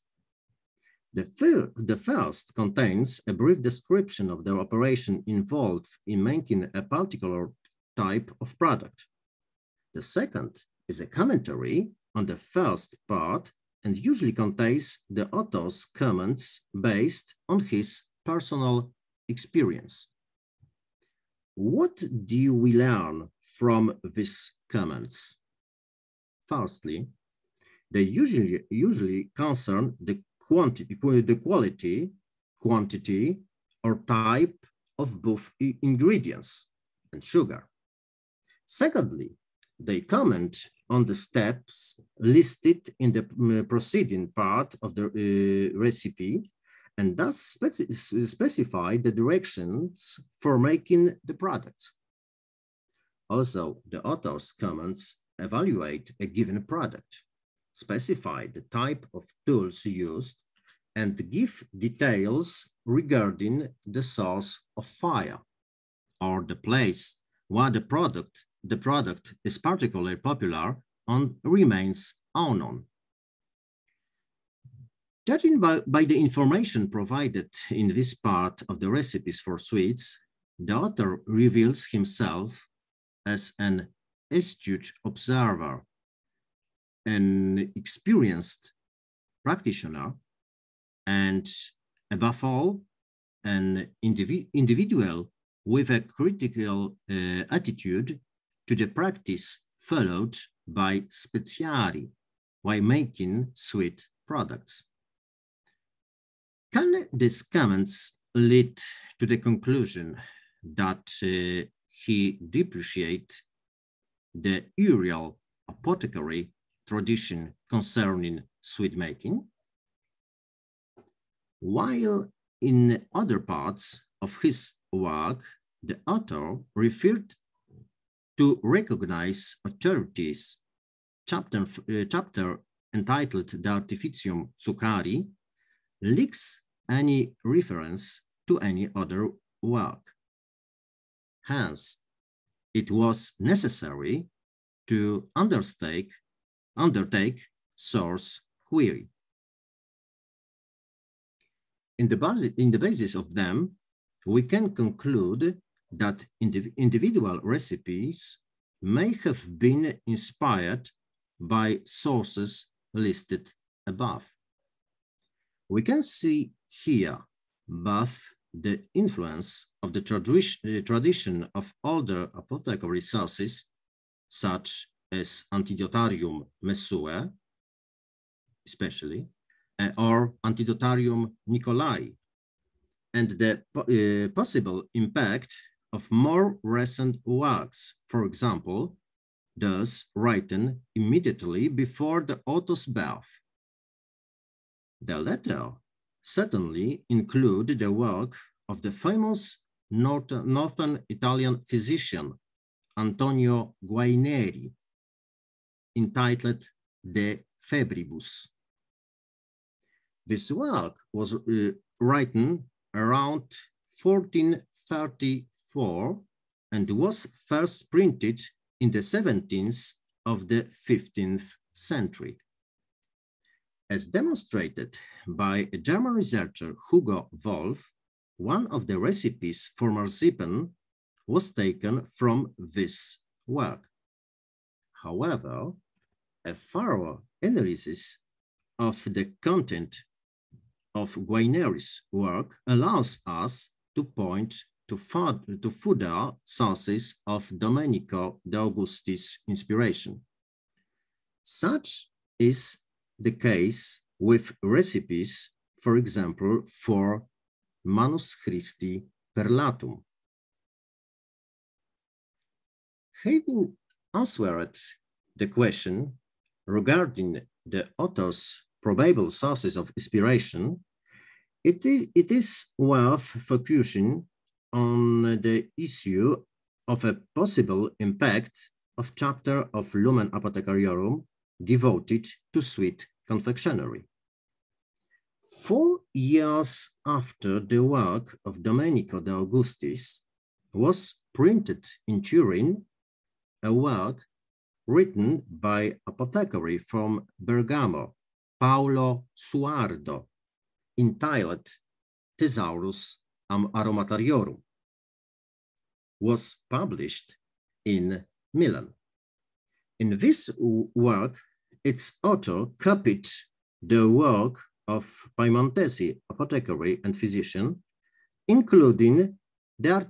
Speaker 4: The first contains a brief description of the operation involved in making a particular type of product. The second is a commentary on the first part and usually contains the author's comments based on his personal experience. What do we learn from these comments? Firstly, they usually concern the quality, quantity, or type of both ingredients and sugar. Secondly, they comment on the steps listed in the preceding part of the recipe and thus specify the directions for making the products. Also, the author's comments evaluate a given product, specify the type of tools used, and give details regarding the source of fire or the place where the product is particularly popular and remains unknown. Judging by the information provided in this part of the recipes for sweets, the author reveals himself as an astute observer, an experienced practitioner, and above all, an individual with a critical attitude to the practice followed by speziari while making sweet products. Can these comments lead to the conclusion that he depreciates the oral apothecary tradition concerning sweet making? While in other parts of his work, the author referred to recognized authorities, chapter entitled De Artificium Zuccari, lacks any reference to any other work. Hence, it was necessary to undertake source query. In the basis of them, we can conclude that individual recipes may have been inspired by sources listed above. We can see here both the influence of the tradition of older apothecary sources, such as Antidotarium Messuae, especially, or Antidotarium Nicolai, and the possible impact of more recent works, for example, thus written immediately before the author's birth. The latter certainly include the work of the famous northern Italian physician Antonio Guarneri, entitled De Febribus. This work was written around 1434 and was first printed in the 17th of the 15th century. As demonstrated by a German researcher, Hugo Wolf, one of the recipes for marzipan was taken from this work. However, a thorough analysis of the content of Guarneri's work allows us to point to further sources of Domenico de Augustis' inspiration. Such is the case with recipes, for example, for Manus Christi Perlatum. Having answered the question regarding the author's probable sources of inspiration, it is worth focusing on the issue of a possible impact of chapter of Lumen Apothecariorum devoted to sweet confectionery. 4 years after the work of Domenico de Augustis was printed in Turin, a work written by apothecary from Bergamo, Paolo Suardo, entitled Thesaurus Aromatariorum, was published in Milan. In this work, its author copied the work of Piemontese apothecary and physician, including the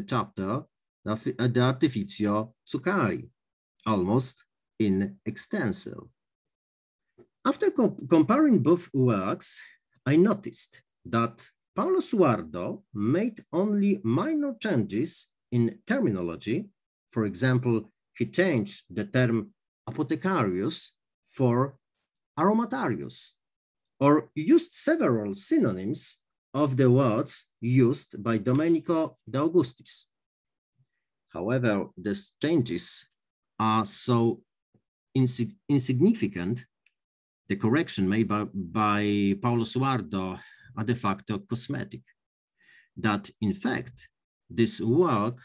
Speaker 4: chapter the Artificio Zuccari, almost in extenso. After comparing both works, I noticed that Paolo Suardo made only minor changes in terminology. For example, he changed the term apothecarius for aromatarius, or used several synonyms of the words used by Domenico de Augustis. However, these changes are so insignificant, the correction made by Paolo Suardo are de facto cosmetic, that in fact, this work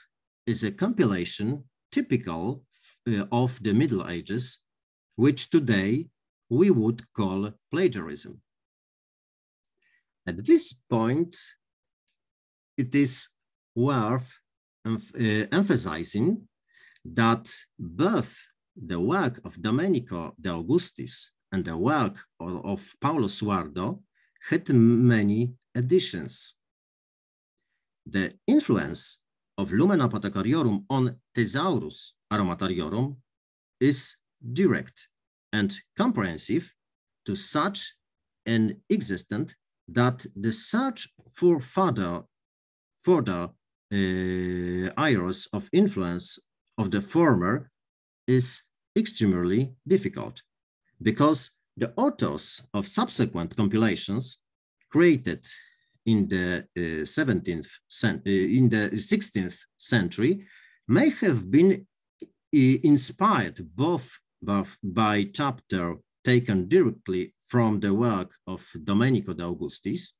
Speaker 4: is a compilation typical of the Middle Ages, which today we would call plagiarism. At this point, it is worth emphasizing that both the work of Domenico de Augustis and the work of Paolo Suardo had many additions. The influence of Lumen Apothecariorum on Thesaurus Aromatariorum is direct and comprehensive to such an extent that the search for further areas of influence of the former is extremely difficult, because the authors of subsequent compilations created in the 16th century may have been inspired both by chapter taken directly from the work of Domenico de Augustis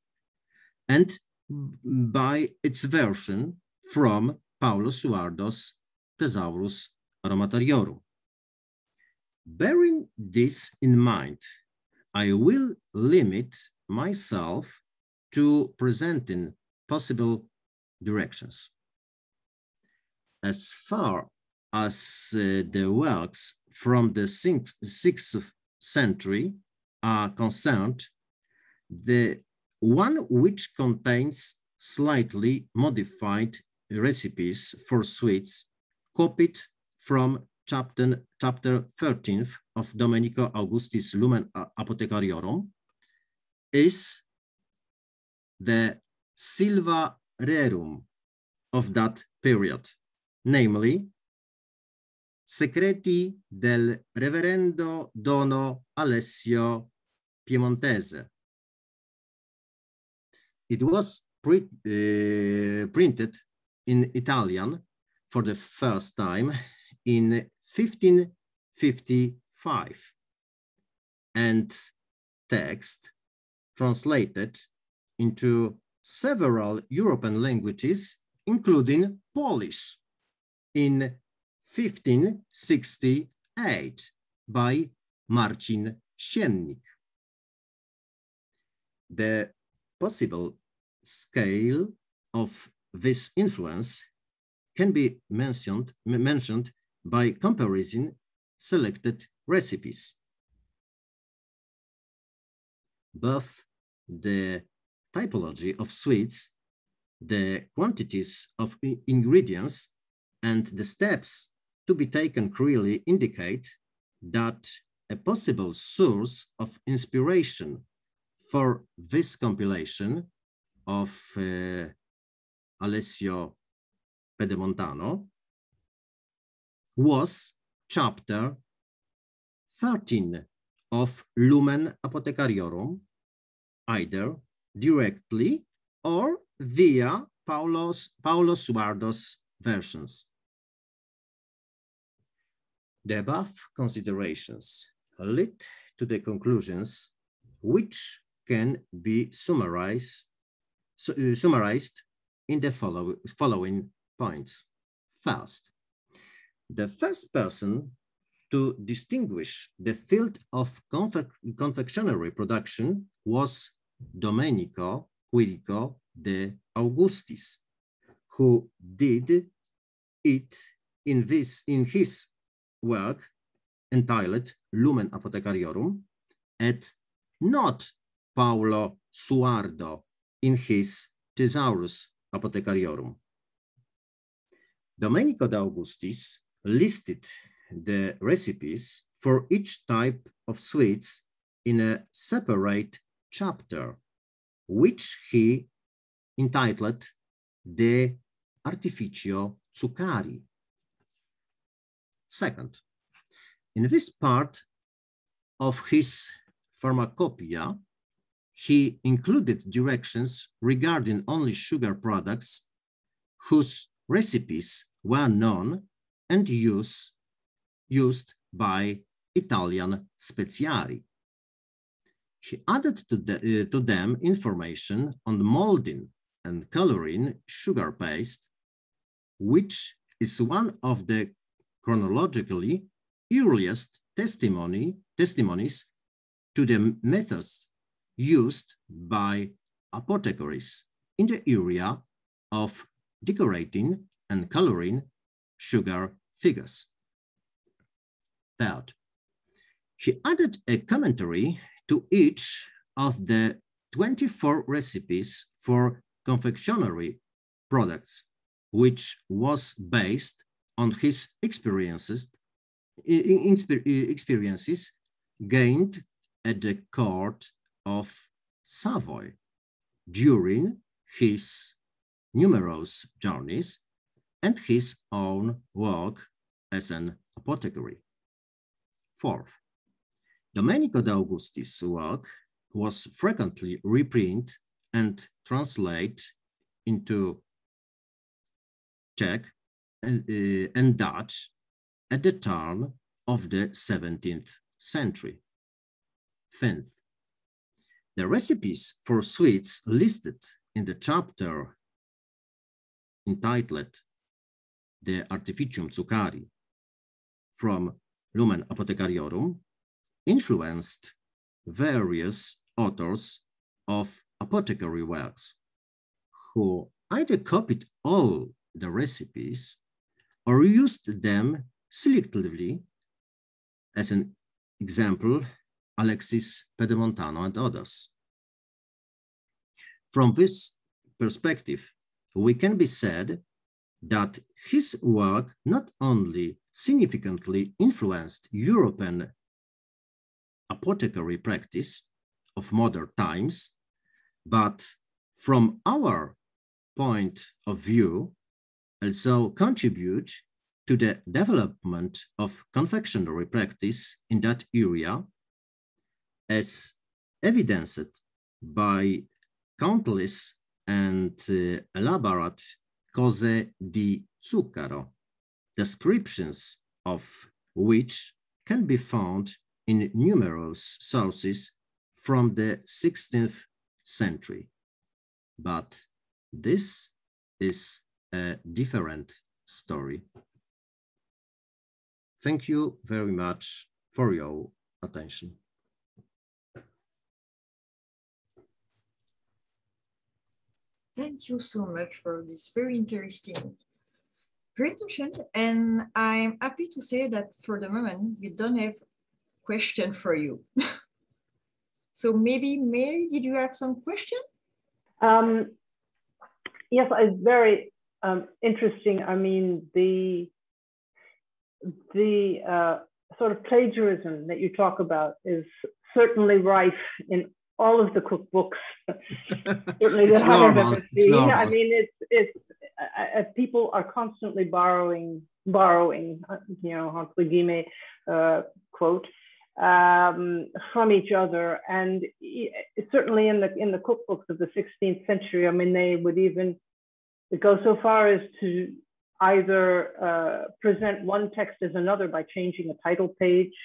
Speaker 4: and by its version from Paolo Suardo's Thesaurus Aromatariorum. Bearing this in mind, I will limit myself to presenting possible directions. As far as the works from the 6th century are concerned, the one which contains slightly modified recipes for sweets copied from chapter 13th of Domenico Augustis' Lumen Apothecariorum is the Silva Rerum of that period, namely Segreti del Reverendo Dono Alessio Piemontese. It was printed in Italian for the first time in 1555, and text translated into several European languages, including Polish, in 1568 by Marcin Siennik. The possible scale of this influence can be mentioned by comparison selected recipes. Both the typology of sweets, the quantities of ingredients, and the steps to be taken clearly indicate that a possible source of inspiration for this compilation of Alessio Pedemontano was chapter 13 of Lumen Apothecariorum, either directly or via Paulo Suardo's versions. The above considerations lead to the conclusions which can be summarized in the following points. First, the first person to distinguish the field of confectionery production was Domenico Quirico de Augustis, who did it in his work entitled Lumen Apothecariorum, and not Paulo Suardo in his Thesaurus Apothecariorum. Domenico de Augustis listed the recipes for each type of sweets in a separate chapter, which he entitled De Artificio Zuccari. Second, in this part of his pharmacopoeia, he included directions regarding only sugar products whose recipes were known and used by Italian speziari. He added to them information on molding and coloring sugar paste, which is one of the chronologically earliest testimonies to the methods used by apothecaries in the area of decorating and coloring sugar figures. Third, he added a commentary to each of the 24 recipes for confectionery products, which was based on his experiences gained at the court of Savoy during his numerous journeys and his own work as an apothecary. Fourth, Domenico de Augustis' work was frequently reprinted and translated into Czech and Dutch at the turn of the 17th century. Fifth, the recipes for sweets listed in the chapter entitled De Artificium Zuccari from Lumen Apothecariorum influenced various authors of apothecary works who either copied all the recipes or used them selectively. As an example, Alexis Pedemontano and others. From this perspective, we can be said that his work not only significantly influenced European apothecary practice of modern times, but from our point of view, also contribute to the development of confectionery practice in that area, as evidenced by countless and elaborate cose di zucchero, descriptions of which can be found in numerous sources from the 16th century. But this is a different story. Thank you very much for your attention.
Speaker 2: Thank you so much for this very interesting presentation. And I'm happy to say that for the moment, we don't have question for you. So maybe Mary, did you have some question?
Speaker 1: Yes, it's very interesting. I mean, the sort of plagiarism that you talk about is certainly rife in all of the cookbooks. Certainly that I've ever seen. I mean, it's people are constantly borrowing, you know, entre guillemets, quote, from each other, and certainly in the cookbooks of the 16th century, I mean, they would even go so far as to either present one text as another by changing a title page,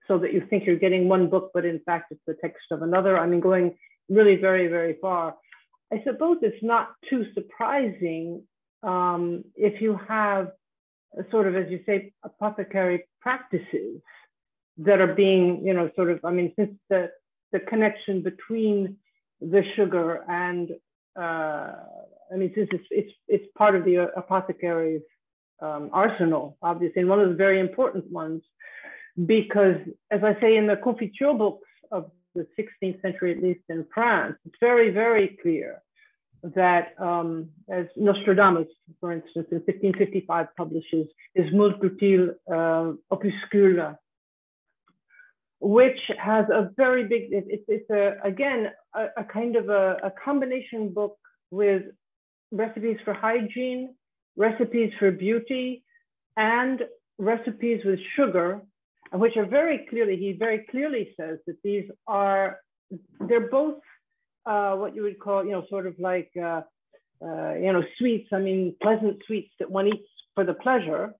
Speaker 1: so that you think you're getting one book, but in fact it's the text of another. I mean, going really very, very far. I suppose it's not too surprising if you have sort of, as you say, apothecary practices that are being, you know, sort of, I mean, since the connection between the sugar and, I mean, since it's part of the apothecary's arsenal, obviously, and one of the very important ones, because as I say in the confiture books of the 16th century, at least in France, it's very, very clear that as Nostradamus, for instance, in 1555 publishes his Multitude Opuscula, which has a very big, it's again, a kind of a combination book with recipes for hygiene, recipes for beauty, and recipes with sugar, which are very clearly, he very clearly says that these are, they're both what you would call, you know, sort of like, you know, sweets, I mean, pleasant sweets that one eats for the pleasure,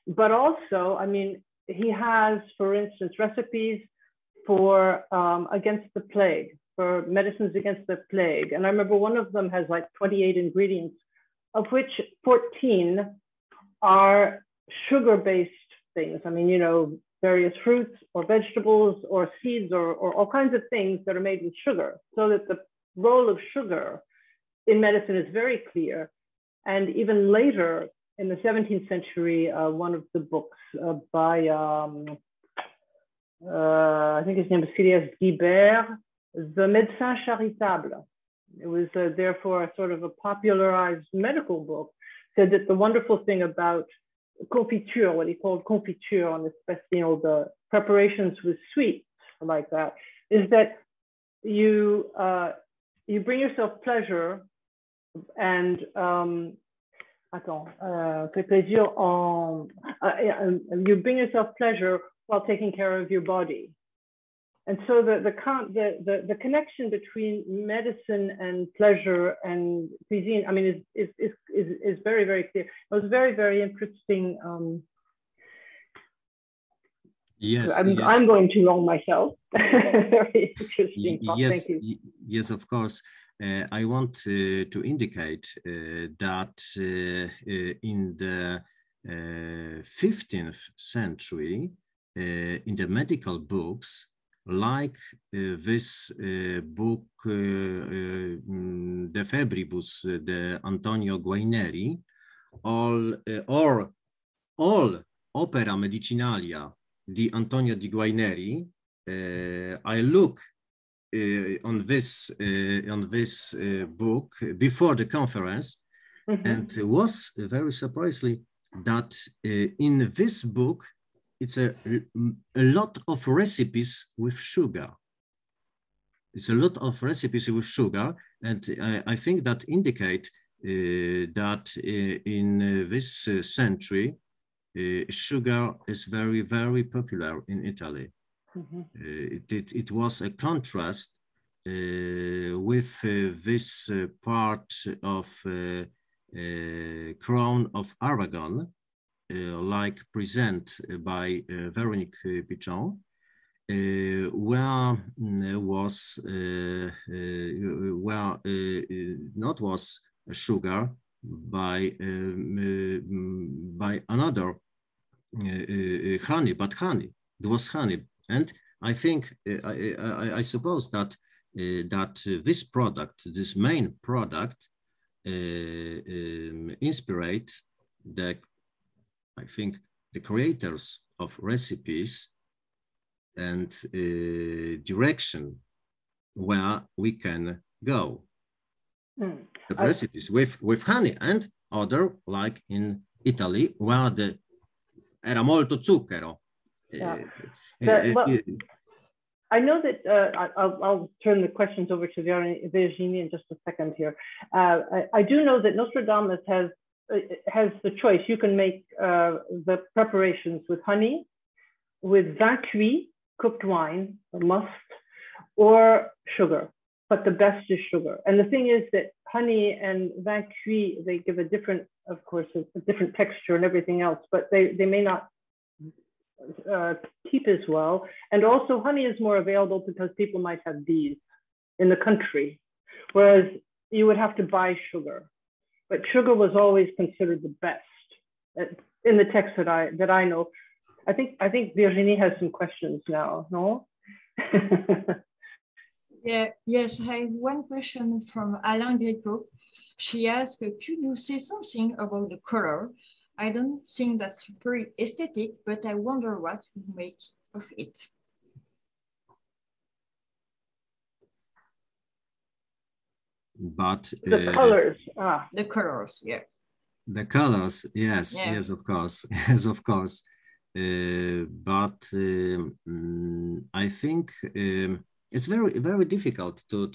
Speaker 1: but also, I mean, he has, for instance, recipes for against the plague, for medicines against the plague. And I remember one of them has like 28 ingredients, of which 14 are sugar-based things. I mean, you know, various fruits or vegetables or seeds or all kinds of things that are made with sugar, so that the role of sugar in medicine is very clear. And even later in the 17th century, one of the books by, I think his name is Phileas Guibert, The Médecin Charitable. It was therefore a sort of a popularized medical book, said that the wonderful thing about confiture, what he called confiture, and especially, you know, the preparations with sweets like that, is that you bring yourself pleasure and you bring yourself pleasure while taking care of your body. And so the connection between medicine and pleasure and cuisine, I mean, is very, very clear. It was very, very interesting.
Speaker 4: Yes,
Speaker 1: I'm going too long myself. Very interesting.
Speaker 4: Yes,
Speaker 1: thank you.
Speaker 4: Yes, of course. I want to indicate that in the 15th century, in the medical books, like this book, De Febribus, de Antonio Guarneri, or all opera medicinalia di Antonio di Guarneri, I look on this book before the conference, and was very surprisingly that in this book it's a lot of recipes with sugar. It's a lot of recipes with sugar, and I think that indicate that in this century sugar is very, very popular in Italy.
Speaker 1: Mm-hmm.
Speaker 4: It was a contrast with this part of Crown of Aragon, like present by Véronique Pitchon, where not was sugar by another honey, but honey. It was honey, and I think I suppose that this product, this main product, inspired I think the creators of recipes and direction where we can go. The recipes with honey and other, like in Italy, where era molto zucchero.
Speaker 1: Yeah. I know that I'll turn the questions over to Virginie in just a second here. I do know that Nostradamus has the choice. You can make the preparations with honey, with vin cuit, cooked wine, a must, or sugar, but the best is sugar. And the thing is that honey and vin cuit, they give a different, of course, a different texture and everything else, but they may not keep as well. And also honey is more available because people might have bees in the country, whereas you would have to buy sugar. But sugar was always considered the best in the text that I know. I think Virginie has some questions now, no?
Speaker 2: Yeah, yes, I have one question from Alain Greco. She asked, could you say something about the color? I don't think that's very aesthetic, but I wonder what you make of it.
Speaker 4: But
Speaker 1: the colors,
Speaker 2: the colors, yeah.
Speaker 4: The colors, yes, yeah. Yes, of course, yes, of course. But I think it's very difficult to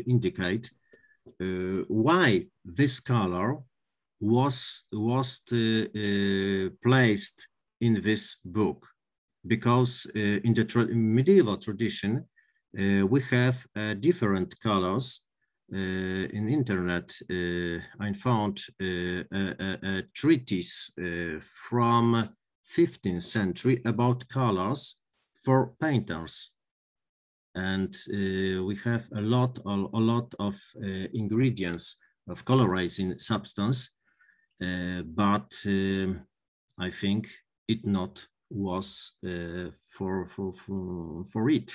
Speaker 4: indicate why this color was placed in this book, because in the medieval tradition we have different colors. In internet, I found a treatise from 15th century about colors for painters, and we have a lot of ingredients of colorizing substance, but I think it not was for it.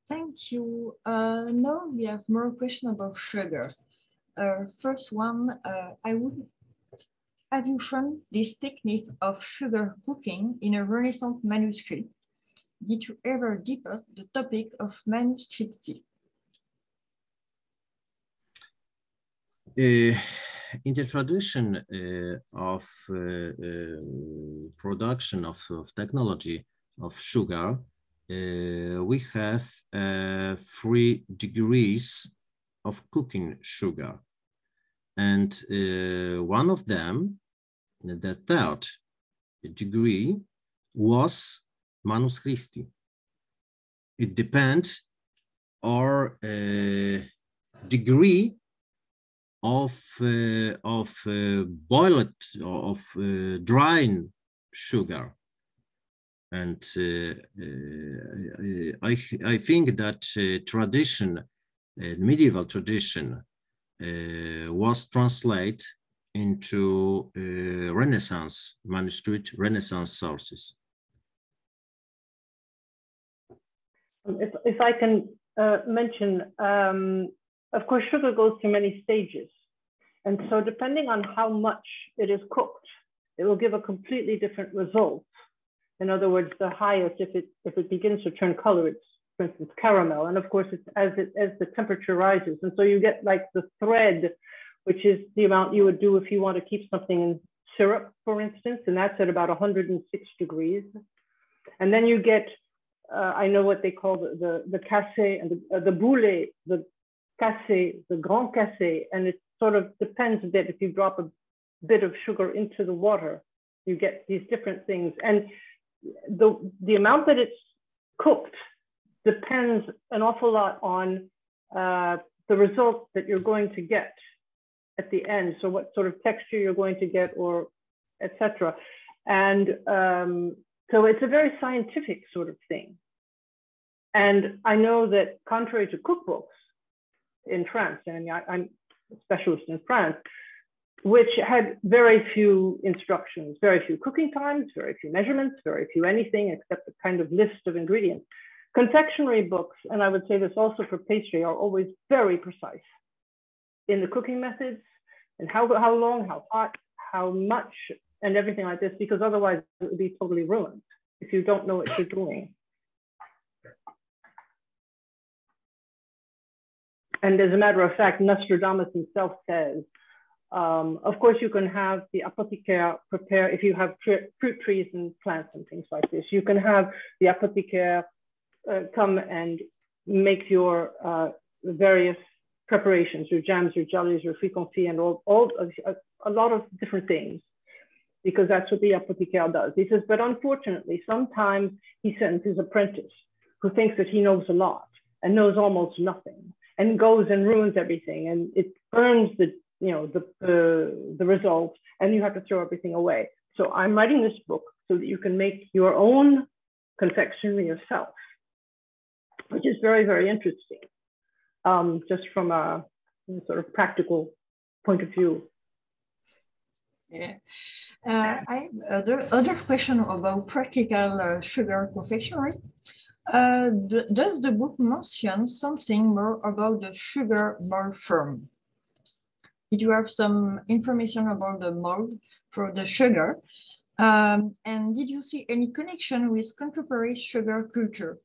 Speaker 2: Thank you. Now we have more questions about sugar. First one, have you shown this technique of sugar cooking in a Renaissance manuscript? Did you ever deepen the topic of manuscript tea?
Speaker 4: In the tradition of production of technology of sugar, we have 3 degrees of cooking sugar. And one of them, the 3rd degree, was Manus Christi. It depends on degree of boiled, of drying sugar. And I think that tradition, medieval tradition, was translated into Renaissance manuscript, Renaissance sources.
Speaker 1: If I can mention, of course, sugar goes through many stages. And so depending on how much it is cooked, it will give a completely different result. In other words, the highest, if it begins to turn color, it's, for instance, caramel. And of course, it's as the temperature rises. And so you get like the thread, which is the amount you would do if you want to keep something in syrup, for instance, and that's at about 106 degrees. And then you get, I know what they call the cassé and the boule, the cassé, the grand cassé, and it sort of depends a bit. If you drop a bit of sugar into the water, you get these different things. And the amount that it's cooked depends an awful lot on the result that you're going to get at the end. So what sort of texture you're going to get, or etc. And so it's a very scientific sort of thing. And I know that contrary to cookbooks in France, and I'm a specialist in France, which had very few instructions, very few cooking times, very few measurements, very few anything except a kind of list of ingredients. Confectionery books, and I would say this also for pastry, are always very precise in the cooking methods and how long, how hot, how much, and everything like this, because otherwise it would be totally ruined if you don't know what you're doing. And as a matter of fact, Nostradamus himself says, of course, you can have the apothecary prepare, if you have fruit trees and plants and things like this, you can have the apothecary come and make your various preparations, your jams, your jellies, your fruit confit, and a lot of different things, because that's what the apothecary does. He says, but unfortunately, sometimes he sends his apprentice who thinks that he knows a lot and knows almost nothing, and goes and ruins everything, and it burns the result, and you have to throw everything away. So I'm writing this book so that you can make your own confectionery yourself, which is very, very interesting, just from a sort of practical point of view.
Speaker 2: Yeah. I have other question about practical sugar confectionery. Does the book mention something more about the sugar mold firm? Did you have some information about the mold for the sugar? And did you see any connection with contemporary sugar culture?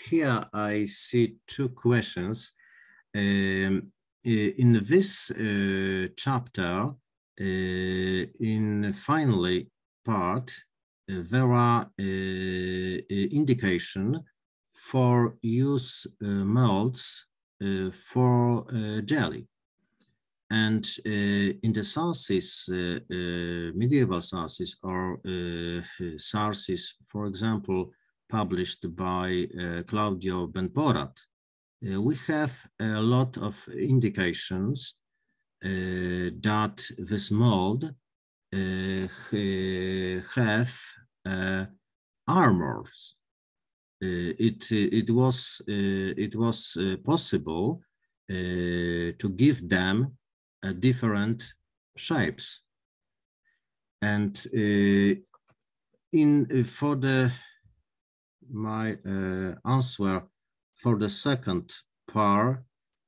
Speaker 4: Here I see two questions. In this chapter, in the final part, there are indication for use molds for jelly. And in the sources, medieval sources or sources, for example, published by Claudio Benporat, we have a lot of indications that this mold have armors. It was possible to give them different shapes, and my answer for the second part.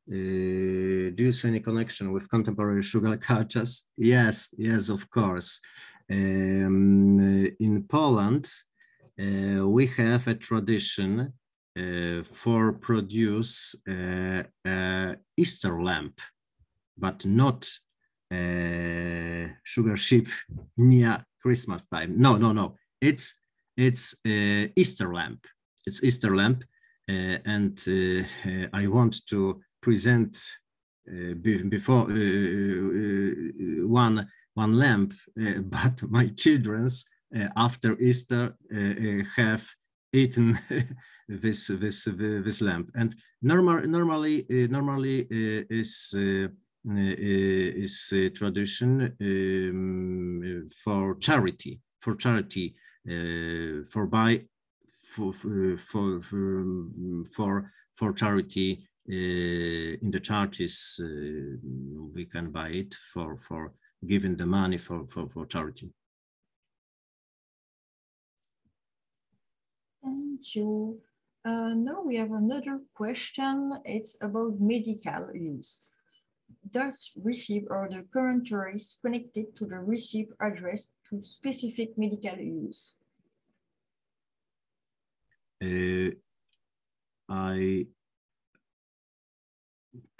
Speaker 4: Do you see any connection with contemporary sugar cultures? Yes, of course. In Poland, we have a tradition for produce Easter lamp, but not sugar sheep near Christmas time. No. It's Easter lamp. It's Easter lamp, and I want to present before one lamp, but my children's after Easter have eaten this lamp, and normally is tradition for charity for charity. In the churches, we can buy it for giving the money for charity.
Speaker 2: Thank you. Now we have another question. It's about medical use. Does receipt or the commentaries connected to the receipt addressed to specific medical use?
Speaker 4: Can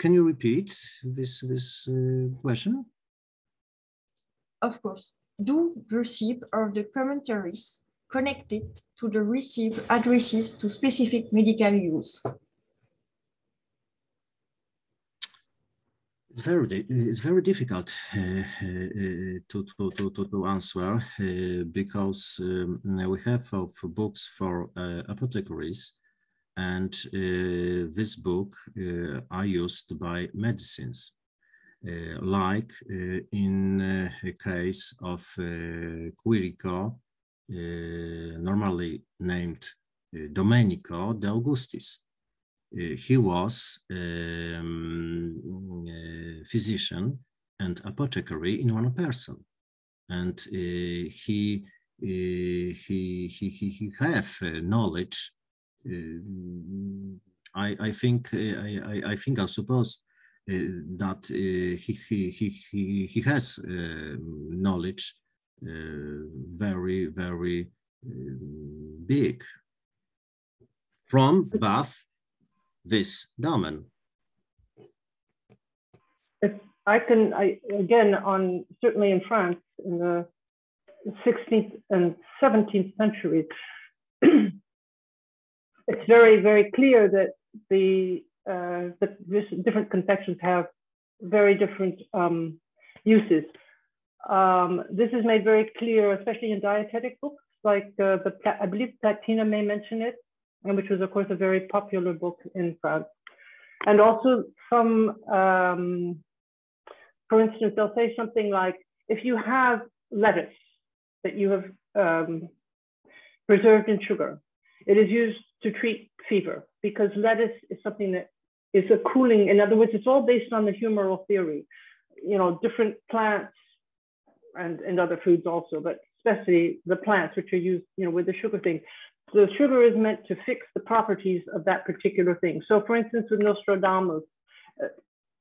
Speaker 4: you repeat this question?
Speaker 2: Of course. Do receipt or the commentaries connected to the received addresses to specific medical use?
Speaker 4: It's very difficult to answer because we have books for apothecaries, and this book are used by medicines, like in a case of Quirico, normally named Domenico de Augustis. He was a physician and apothecary in one person, and he have knowledge. I suppose that he has knowledge very big from Bath. This domain.
Speaker 1: If I can, again, certainly in France in the 16th and 17th centuries, it's very clear that the different confections have very different uses. This is made very clear, especially in dietetic books, like I believe Platina may mention it, and which was, of course, a very popular book in France. And also some, for instance, they'll say something like, if you have lettuce that you have preserved in sugar, it is used to treat fever, because lettuce is something that is a cooling. In other words, it's all based on the humoral theory. You know, different plants and other foods also, but especially the plants which are used, you know, with the sugar thing. The sugar is meant to fix the properties of that particular thing. So for instance, with Nostradamus,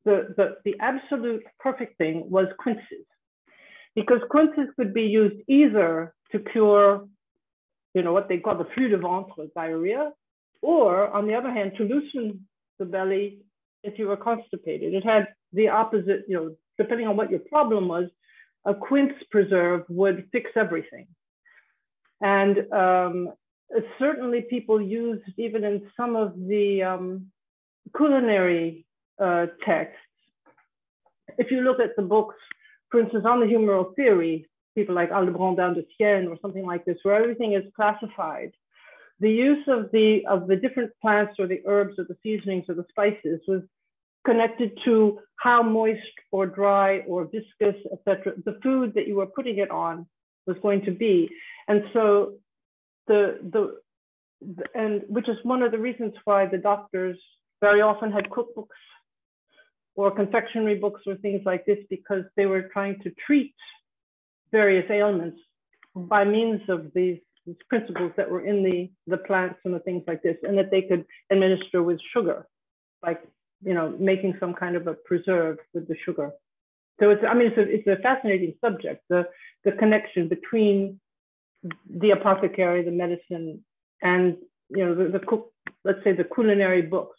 Speaker 1: the absolute perfect thing was quinces, because quinces could be used either to cure, you know, what they call the flux de ventre, diarrhea, or on the other hand, to loosen the belly if you were constipated. It had the opposite, you know, depending on what your problem was, a quince preserve would fix everything. And certainly people used, even in some of the culinary texts, if you look at the books, for instance, on the humoral theory, people like Aldebrandin de Sienne or something like this, where everything is classified, the use of the different plants or the herbs or the seasonings or the spices was connected to how moist or dry or viscous, etc., the food that you were putting it on was going to be. And so and which is one of the reasons why the doctors very often had cookbooks or confectionery books or things like this, because they were trying to treat various ailments by means of these principles that were in the plants and the things like this, and that they could administer with sugar, like, you know, making some kind of a preserve with the sugar. So it's, I mean, it's a fascinating subject, the connection between the apothecary, the medicine, and, you know, let's say the culinary books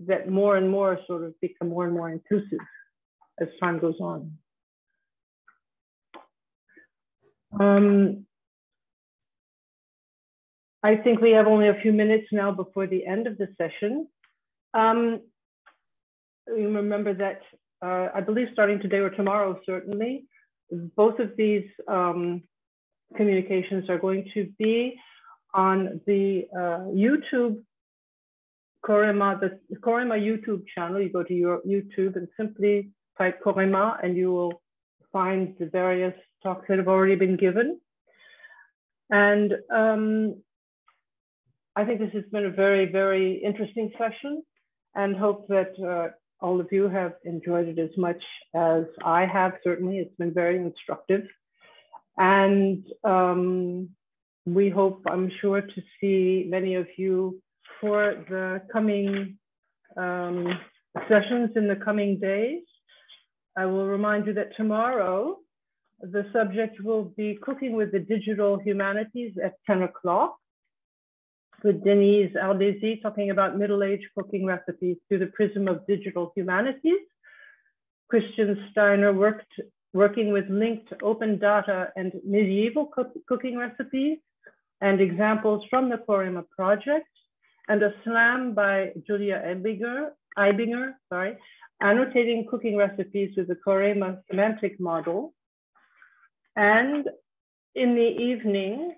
Speaker 1: that more and more sort of become more and more inclusive as time goes on. I think we have only a few minutes now before the end of the session. You remember that I believe starting today or tomorrow, certainly, both of these communications are going to be on the YouTube CoReMA, the CoReMA YouTube channel. You go to your YouTube and simply type CoReMA, and you will find the various talks that have already been given. And I think this has been a very interesting session, and hope that all of you have enjoyed it as much as I have. Certainly, it's been very instructive. And we hope, I'm sure, to see many of you for the coming sessions in the coming days. I will remind you that tomorrow, the subject will be Cooking with the Digital Humanities at 10 o'clock, with Denise Aldesi talking about middle-age cooking recipes through the prism of digital humanities. Christian Steiner working with linked open data and medieval cooking recipes. and examples from the CoReMA project, and a slam by Julia Eibinger, annotating cooking recipes with the CoReMA semantic model. And in the evening,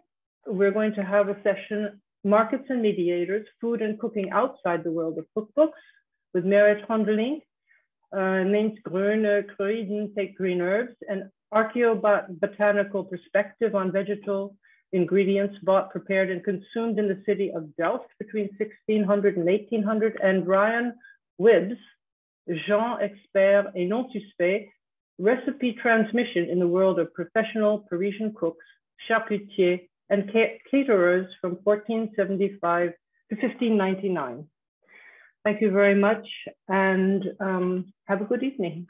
Speaker 1: we're going to have a session, Markets and Mediators, Food and Cooking Outside the World of Cookbooks, with Merit Hondeling, named Grüne Kruiden, Take Green Herbs, an archaeobotanical perspective on vegetal ingredients bought, prepared, and consumed in the city of Delft between 1600 and 1800, and Ryan Wibbs, Jean Expert et Non Suspect, Recipe Transmission in the World of Professional Parisian Cooks, Charcutiers, and Caterers from 1475 to 1599. Thank you very much, and have a good evening.